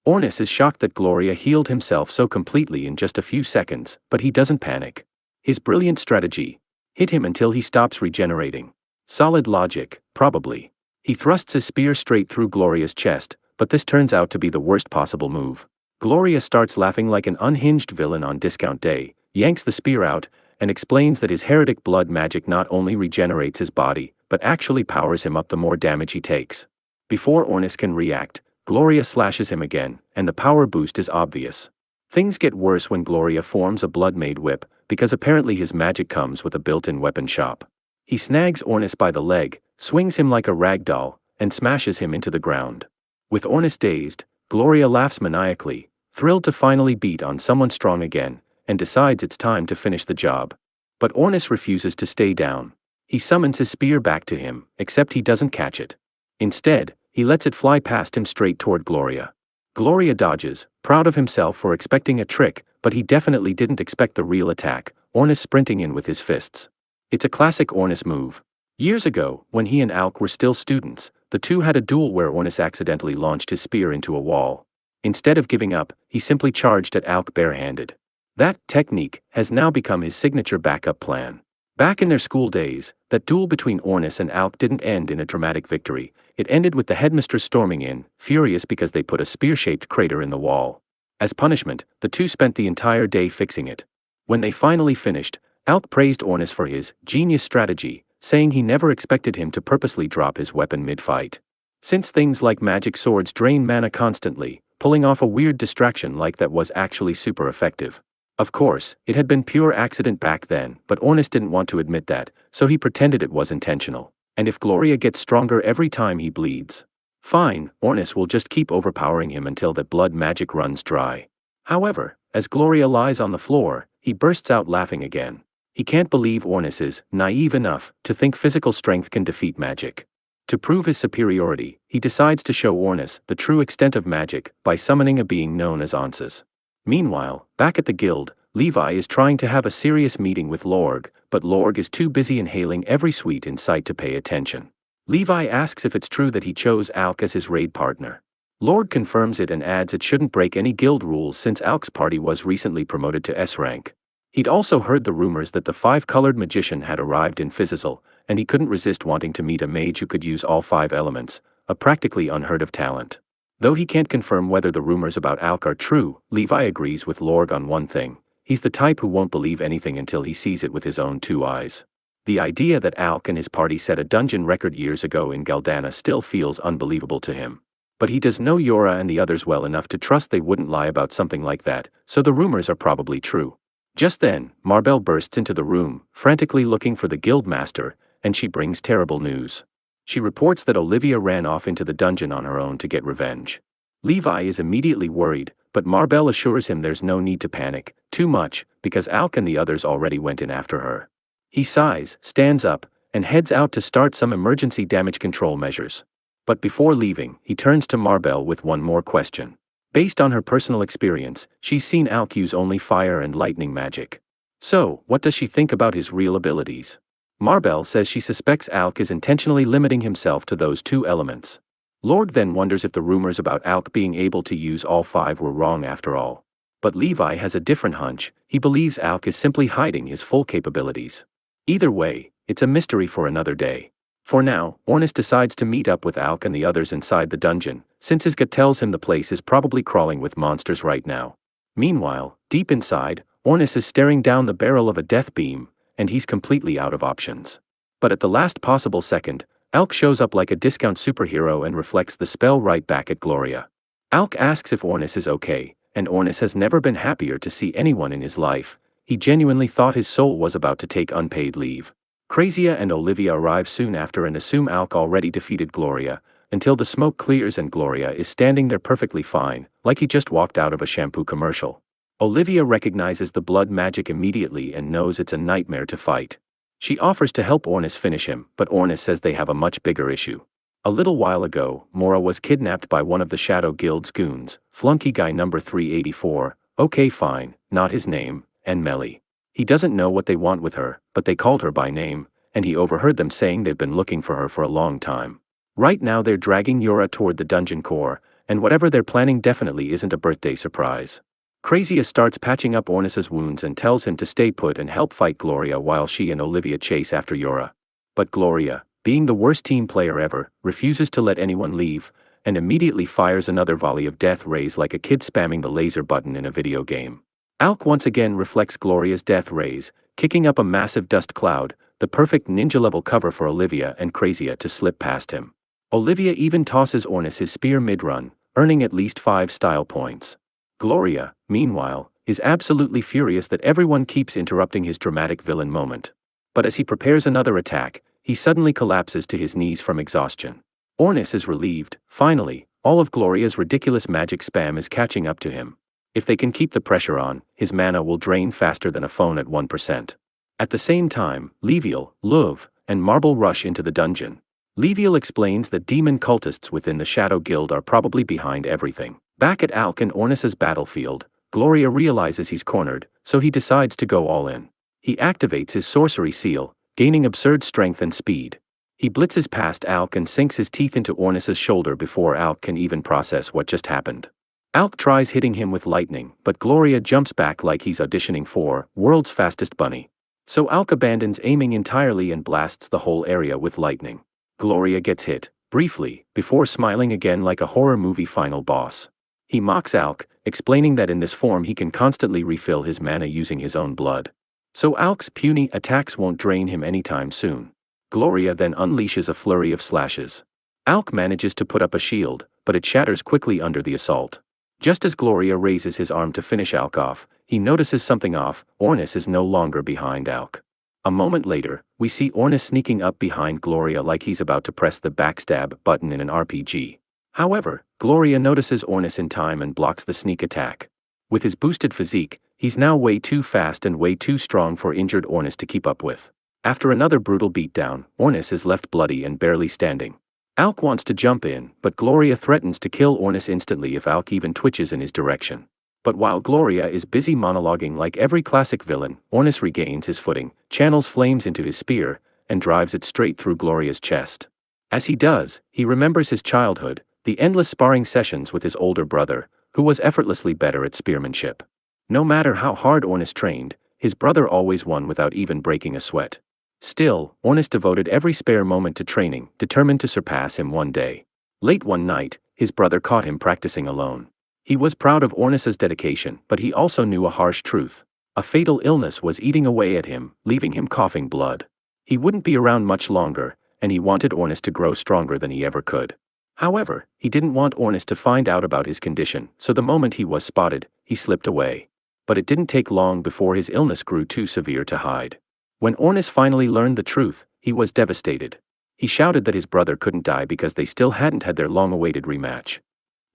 A: Ornis is shocked that Gloria healed himself so completely in just a few seconds, but he doesn't panic. His brilliant strategy: hit him until he stops regenerating. Solid logic, probably. He thrusts his spear straight through Gloria's chest, but this turns out to be the worst possible move. Gloria starts laughing like an unhinged villain on discount day, yanks the spear out, and explains that his heretic blood magic not only regenerates his body, but actually powers him up the more damage he takes. Before Ornis can react, Gloria slashes him again, and the power boost is obvious. Things get worse when Gloria forms a blood-made whip, because apparently his magic comes with a built-in weapon shop. He snags Ornis by the leg, swings him like a rag doll, and smashes him into the ground. With Ornis dazed, Gloria laughs maniacally, thrilled to finally beat on someone strong again, and decides it's time to finish the job. But Ornis refuses to stay down. He summons his spear back to him, except he doesn't catch it. Instead, he lets it fly past him straight toward Gloria. Gloria dodges, proud of himself for expecting a trick, but he definitely didn't expect the real attack, Ornis sprinting in with his fists. It's a classic Ornis move. Years ago, when he and Alec were still students, the two had a duel where Ornis accidentally launched his spear into a wall. Instead of giving up, he simply charged at Alec barehanded. That technique has now become his signature backup plan. Back in their school days, that duel between Ornis and Alec didn't end in a dramatic victory. It ended with the headmistress storming in, furious because they put a spear-shaped crater in the wall. As punishment, the two spent the entire day fixing it. When they finally finished, Alec praised Ornis for his genius strategy, saying he never expected him to purposely drop his weapon mid-fight. Since things like magic swords drain mana constantly, pulling off a weird distraction like that was actually super effective. Of course, it had been pure accident back then, but Ornis didn't want to admit that, so he pretended it was intentional. And if Gloria gets stronger every time he bleeds, fine, Ornis will just keep overpowering him until that blood magic runs dry. However, as Gloria lies on the floor, he bursts out laughing again. He can't believe Ornis is naive enough to think physical strength can defeat magic. To prove his superiority, he decides to show Ornis the true extent of magic by summoning a being known as Onces. Meanwhile, back at the guild, Levi is trying to have a serious meeting with Lorg, but Lorg is too busy inhaling every sweet in sight to pay attention. Levi asks if it's true that he chose Alec as his raid partner. Lorg confirms it and adds it shouldn't break any guild rules since Alec's party was recently promoted to S rank. He'd also heard the rumors that the five-colored magician had arrived in Fizzle, and he couldn't resist wanting to meet a mage who could use all five elements, a practically unheard of talent. Though he can't confirm whether the rumors about Alec are true, Levi agrees with Lorg on one thing. He's the type who won't believe anything until he sees it with his own two eyes. The idea that Alec and his party set a dungeon record years ago in Galdana still feels unbelievable to him. But he does know Yora and the others well enough to trust they wouldn't lie about something like that, so the rumors are probably true. Just then, Marbell bursts into the room, frantically looking for the guild master, and she brings terrible news. She reports that Olivia ran off into the dungeon on her own to get revenge. Levi is immediately worried, but Marbell assures him there's no need to panic too much, because Alec and the others already went in after her. He sighs, stands up, and heads out to start some emergency damage control measures. But before leaving, he turns to Marbell with one more question. Based on her personal experience, she's seen Alec use only fire and lightning magic. So, what does she think about his real abilities? Marbell says she suspects Alec is intentionally limiting himself to those two elements. Lorg then wonders if the rumors about Alec being able to use all five were wrong after all. But Levi has a different hunch. He believes Alec is simply hiding his full capabilities. Either way, it's a mystery for another day. For now, Ornis decides to meet up with Alec and the others inside the dungeon, since his gut tells him the place is probably crawling with monsters right now. Meanwhile, deep inside, Ornis is staring down the barrel of a death beam, and he's completely out of options. But at the last possible second, Alec shows up like a discount superhero and reflects the spell right back at Gloria. Alec asks if Ornis is okay, and Ornis has never been happier to see anyone in his life. He genuinely thought his soul was about to take unpaid leave. Crazia and Olivia arrive soon after and assume Alec already defeated Gloria, until the smoke clears and Gloria is standing there perfectly fine, like he just walked out of a shampoo commercial. Olivia recognizes the blood magic immediately and knows it's a nightmare to fight. She offers to help Ornis finish him, but Ornis says they have a much bigger issue. A little while ago, Mora was kidnapped by one of the Shadow Guild's goons, flunky guy number 384, okay fine, not his name, and Melly. He doesn't know what they want with her, but they called her by name, and he overheard them saying they've been looking for her for a long time. Right now they're dragging Yura toward the dungeon core, and whatever they're planning definitely isn't a birthday surprise. Crazia starts patching up Ornis's wounds and tells him to stay put and help fight Gloria while she and Olivia chase after Yura. But Gloria, being the worst team player ever, refuses to let anyone leave, and immediately fires another volley of death rays like a kid spamming the laser button in a video game. Alec once again reflects Gloria's death rays, kicking up a massive dust cloud, the perfect ninja-level cover for Olivia and Crazia to slip past him. Olivia even tosses Ornis his spear mid-run, earning at least 5 style points. Gloria, meanwhile, is absolutely furious that everyone keeps interrupting his dramatic villain moment. But as he prepares another attack, he suddenly collapses to his knees from exhaustion. Ornis is relieved. Finally, all of Gloria's ridiculous magic spam is catching up to him. If they can keep the pressure on, his mana will drain faster than a phone at 1%. At the same time, Leviel, Luv, and Marble rush into the dungeon. Leviel explains that demon cultists within the Shadow Guild are probably behind everything. Back at Alec and Ornis's battlefield, Gloria realizes he's cornered, so he decides to go all in. He activates his sorcery seal, gaining absurd strength and speed. He blitzes past Alec and sinks his teeth into Ornis's shoulder before Alec can even process what just happened. Alec tries hitting him with lightning, but Gloria jumps back like he's auditioning for World's Fastest Bunny. So Alec abandons aiming entirely and blasts the whole area with lightning. Gloria gets hit, briefly, before smiling again like a horror movie final boss. He mocks Alec, explaining that in this form he can constantly refill his mana using his own blood. So Alec's puny attacks won't drain him anytime soon. Gloria then unleashes a flurry of slashes. Alec manages to put up a shield, but it shatters quickly under the assault. Just as Gloria raises his arm to finish Alec off, he notices something off. Ornis is no longer behind Alec. A moment later, we see Ornis sneaking up behind Gloria like he's about to press the backstab button in an RPG. However, Gloria notices Ornis in time and blocks the sneak attack. With his boosted physique, he's now way too fast and way too strong for injured Ornis to keep up with. After another brutal beatdown, Ornis is left bloody and barely standing. Alec wants to jump in, but Gloria threatens to kill Ornis instantly if Alec even twitches in his direction. But while Gloria is busy monologuing like every classic villain, Ornis regains his footing, channels flames into his spear, and drives it straight through Gloria's chest. As he does, he remembers his childhood, the endless sparring sessions with his older brother, who was effortlessly better at spearmanship. No matter how hard Ornis trained, his brother always won without even breaking a sweat. Still, Ornis devoted every spare moment to training, determined to surpass him one day. Late one night, his brother caught him practicing alone. He was proud of Ornis's dedication, but he also knew a harsh truth. A fatal illness was eating away at him, leaving him coughing blood. He wouldn't be around much longer, and he wanted Ornis to grow stronger than he ever could. However, he didn't want Ornis to find out about his condition, so the moment he was spotted, he slipped away. But it didn't take long before his illness grew too severe to hide. When Ornis finally learned the truth, he was devastated. He shouted that his brother couldn't die because they still hadn't had their long-awaited rematch.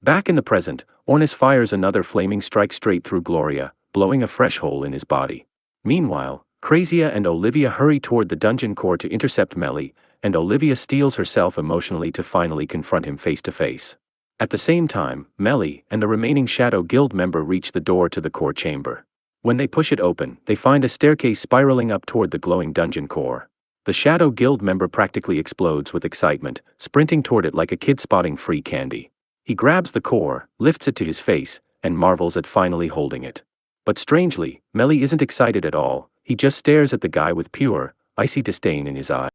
A: Back in the present, Ornis fires another flaming strike straight through Gloria, blowing a fresh hole in his body. Meanwhile, Crazia and Olivia hurry toward the dungeon core to intercept Melly, and Olivia steels herself emotionally to finally confront him face to face. At the same time, Melly and the remaining Shadow Guild member reach the door to the core chamber. When they push it open, they find a staircase spiraling up toward the glowing dungeon core. The Shadow Guild member practically explodes with excitement, sprinting toward it like a kid spotting free candy. He grabs the core, lifts it to his face, and marvels at finally holding it. But strangely, Melly isn't excited at all. He just stares at the guy with pure, icy disdain in his eye.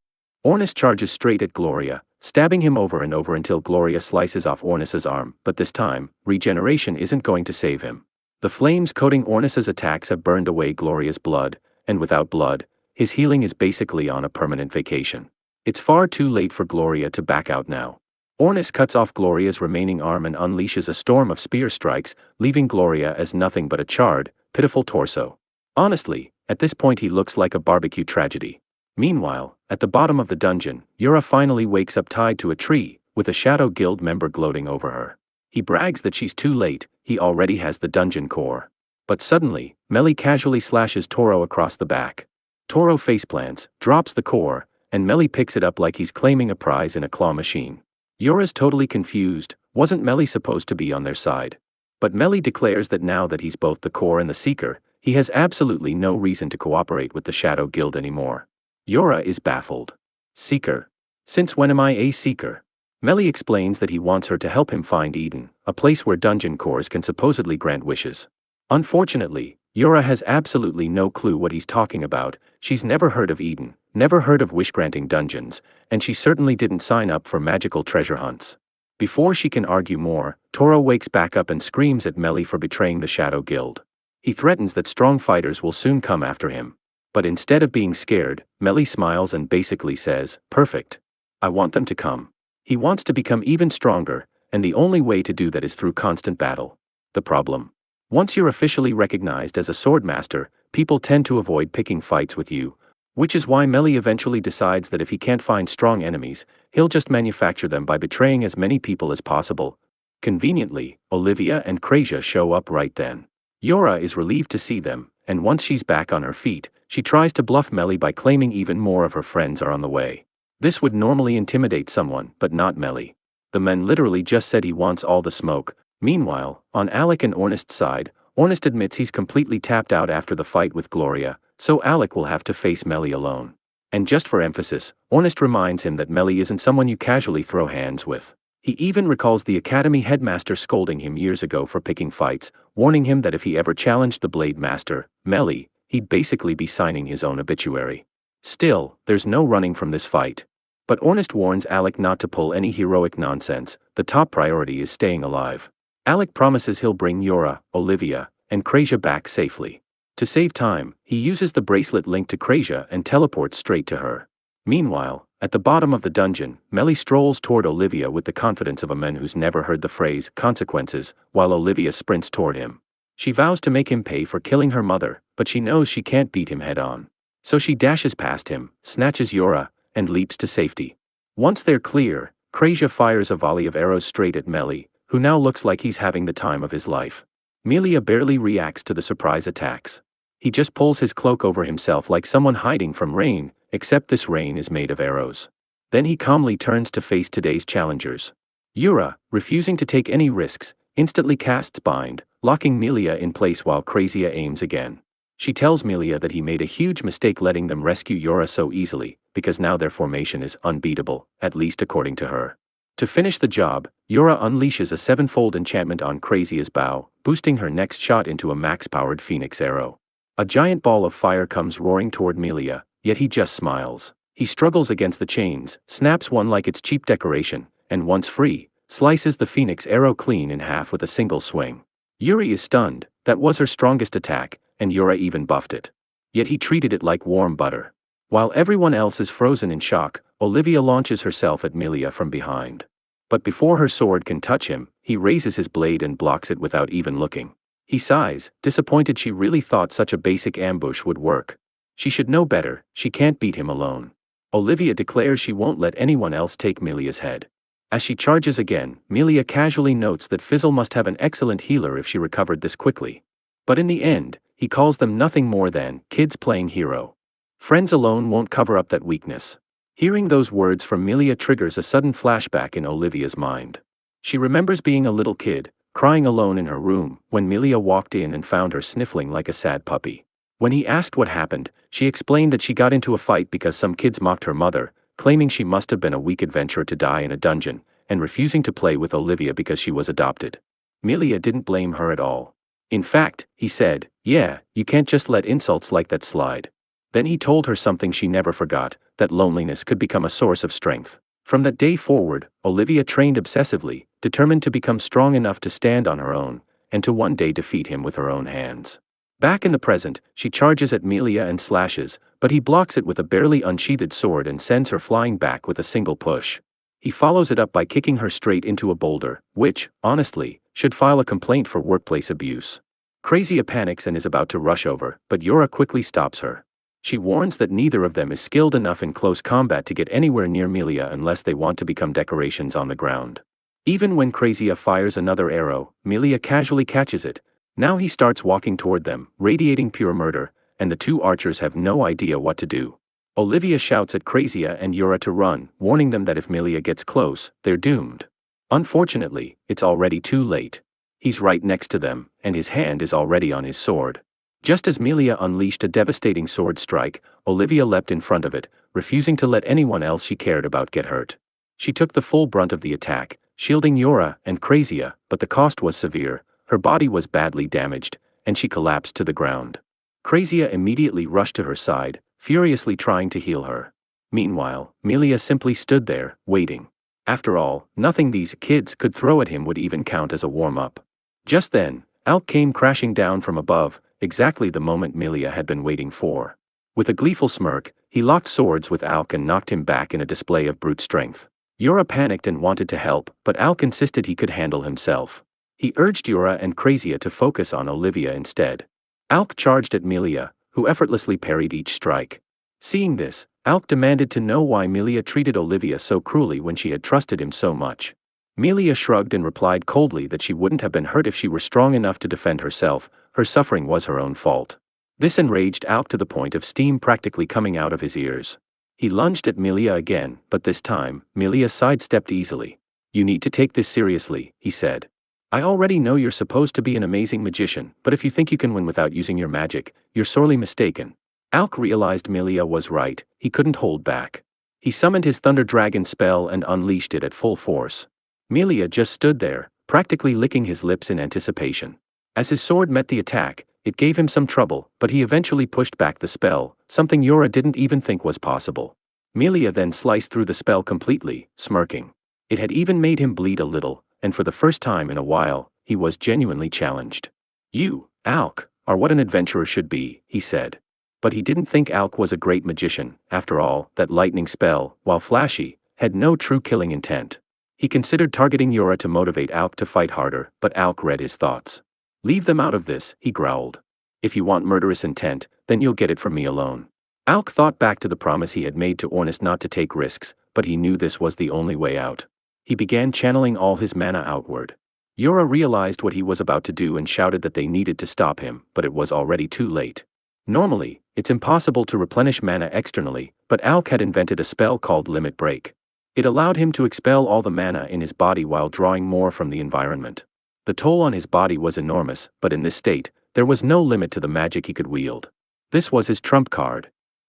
A: Ornis charges straight at Gloria, stabbing him over and over until Gloria slices off Ornis's arm, but this time, regeneration isn't going to save him. The flames coating Ornis's attacks have burned away Gloria's blood, and without blood, his healing is basically on a permanent vacation. It's far too late for Gloria to back out now. Ornis cuts off Gloria's remaining arm and unleashes a storm of spear strikes, leaving Gloria as nothing but a charred, pitiful torso. Honestly, at this point he looks like a barbecue tragedy. Meanwhile, at the bottom of the dungeon, Yura finally wakes up tied to a tree, with a Shadow Guild member gloating over her. He brags that she's too late, he already has the dungeon core. But suddenly, Melly casually slashes Toro across the back. Toro faceplants, drops the core, and Melly picks it up like he's claiming a prize in a claw machine. Yora's totally confused. Wasn't Melly supposed to be on their side? But Melly declares that now that he's both the core and the seeker, he has absolutely no reason to cooperate with the Shadow Guild anymore. Yora is baffled. Seeker? Since when am I a seeker? Melly explains that he wants her to help him find Eden, a place where dungeon cores can supposedly grant wishes. Unfortunately, Yora has absolutely no clue what he's talking about. She's never heard of Eden, never heard of wish-granting dungeons, and she certainly didn't sign up for magical treasure hunts. Before she can argue more, Toro wakes back up and screams at Melly for betraying the Shadow Guild. He threatens that strong fighters will soon come after him. But instead of being scared, Melly smiles and basically says, "Perfect. I want them to come." He wants to become even stronger, and the only way to do that is through constant battle. The problem? Once you're officially recognized as a swordmaster, people tend to avoid picking fights with you, which is why Melly eventually decides that if he can't find strong enemies, he'll just manufacture them by betraying as many people as possible. Conveniently, Olivia and Krasia show up right then. Yora is relieved to see them, and once she's back on her feet, she tries to bluff Melly by claiming even more of her friends are on the way. This would normally intimidate someone, but not Melly. The man literally just said he wants all the smoke. Meanwhile, on Alec and Ornest's side, Ornest admits he's completely tapped out after the fight with Gloria, so Alec will have to face Melly alone. And just for emphasis, Ornest reminds him that Melly isn't someone you casually throw hands with. He even recalls the academy headmaster scolding him years ago for picking fights, warning him that if he ever challenged the Blade Master, Melly, he'd basically be signing his own obituary. Still, there's no running from this fight. But Ornest warns Alec not to pull any heroic nonsense. The top priority is staying alive. Alec promises he'll bring Yora, Olivia, and Krasia back safely. To save time, he uses the bracelet linked to Krasia and teleports straight to her. Meanwhile, at the bottom of the dungeon, Melly strolls toward Olivia with the confidence of a man who's never heard the phrase consequences, while Olivia sprints toward him. She vows to make him pay for killing her mother, but she knows she can't beat him head-on. So she dashes past him, snatches Yora, and leaps to safety. Once they're clear, Krasia fires a volley of arrows straight at Melly, who now looks like he's having the time of his life. Melia barely reacts to the surprise attacks. He just pulls his cloak over himself like someone hiding from rain, except this rain is made of arrows. Then he calmly turns to face today's challengers. Yura, refusing to take any risks, instantly casts Bind, locking Melia in place while Krasia aims again. She tells Melia that he made a huge mistake letting them rescue Yura so easily, because now their formation is unbeatable, at least according to her. To finish the job, Yura unleashes a sevenfold enchantment on Krasia's bow, boosting her next shot into a max-powered phoenix arrow. A giant ball of fire comes roaring toward Melia, yet he just smiles. He struggles against the chains, snaps one like it's cheap decoration, and once free, slices the phoenix arrow clean in half with a single swing. Yuri is stunned. That was her strongest attack, and Yura even buffed it. Yet he treated it like warm butter. While everyone else is frozen in shock, Olivia launches herself at Melia from behind. But before her sword can touch him, he raises his blade and blocks it without even looking. He sighs, disappointed. She really thought such a basic ambush would work. She should know better. She can't beat him alone. Olivia declares she won't let anyone else take Melia's head. As she charges again, Melia casually notes that Fizzle must have an excellent healer if she recovered this quickly. But in the end, he calls them nothing more than kids playing hero. Friends alone won't cover up that weakness. Hearing those words from Melia triggers a sudden flashback in Olivia's mind. She remembers being a little kid, crying alone in her room, when Melia walked in and found her sniffling like a sad puppy. When he asked what happened, she explained that she got into a fight because some kids mocked her mother, claiming she must have been a weak adventurer to die in a dungeon, and refusing to play with Olivia because she was adopted. Melia didn't blame her at all. In fact, he said, "Yeah, you can't just let insults like that slide." Then he told her something she never forgot, that loneliness could become a source of strength. From that day forward, Olivia trained obsessively, determined to become strong enough to stand on her own, and to one day defeat him with her own hands. Back in the present, she charges at Melia and slashes, but he blocks it with a barely unsheathed sword and sends her flying back with a single push. He follows it up by kicking her straight into a boulder, which, honestly, should file a complaint for workplace abuse. Krasia panics and is about to rush over, but Yura quickly stops her. She warns that neither of them is skilled enough in close combat to get anywhere near Melia unless they want to become decorations on the ground. Even when Krasia fires another arrow, Melia casually catches it, Now he starts walking toward them, radiating pure murder, and the two archers have no idea what to do. Olivia shouts at Crazia and Yura to run, warning them that if Melia gets close, they're doomed. Unfortunately, it's already too late. He's right next to them, and his hand is already on his sword. Just as Melia unleashed a devastating sword strike, Olivia leapt in front of it, refusing to let anyone else she cared about get hurt. She took the full brunt of the attack, shielding Yura and Crazia, but the cost was severe. Her body was badly damaged, and she collapsed to the ground. Crazia immediately rushed to her side, furiously trying to heal her. Meanwhile, Melia simply stood there, waiting. After all, nothing these kids could throw at him would even count as a warm-up. Just then, Alec came crashing down from above, exactly the moment Melia had been waiting for. With a gleeful smirk, he locked swords with Alec and knocked him back in a display of brute strength. Yura panicked and wanted to help, but Alec insisted he could handle himself. He urged Yura and Crazia to focus on Olivia instead. Alec charged at Melia, who effortlessly parried each strike. Seeing this, Alec demanded to know why Melia treated Olivia so cruelly when she had trusted him so much. Melia shrugged and replied coldly that she wouldn't have been hurt if she were strong enough to defend herself. Her suffering was her own fault. This enraged Alec to the point of steam practically coming out of his ears. He lunged at Melia again, but this time, Melia sidestepped easily. "You need to take this seriously," he said. "I already know you're supposed to be an amazing magician, but if you think you can win without using your magic, you're sorely mistaken." Alec realized Melia was right. He couldn't hold back. He summoned his Thunder Dragon spell and unleashed it at full force. Melia just stood there, practically licking his lips in anticipation. As his sword met the attack, it gave him some trouble, but he eventually pushed back the spell, something Yura didn't even think was possible. Melia then sliced through the spell completely, smirking. It had even made him bleed a little, and for the first time in a while, he was genuinely challenged. "You, Alec, are what an adventurer should be," he said. But he didn't think Alec was a great magician. After all, that lightning spell, while flashy, had no true killing intent. He considered targeting Yura to motivate Alec to fight harder, but Alec read his thoughts. "Leave them out of this," he growled. "If you want murderous intent, then you'll get it from me alone." Alec thought back to the promise he had made to Ornis not to take risks, but he knew this was the only way out. He began channeling all his mana outward. Yura realized what he was about to do and shouted that they needed to stop him, but it was already too late. Normally, it's impossible to replenish mana externally, but Alec had invented a spell called Limit Break. It allowed him to expel all the mana in his body while drawing more from the environment. The toll on his body was enormous, but in this state, there was no limit to the magic he could wield. This was his trump card.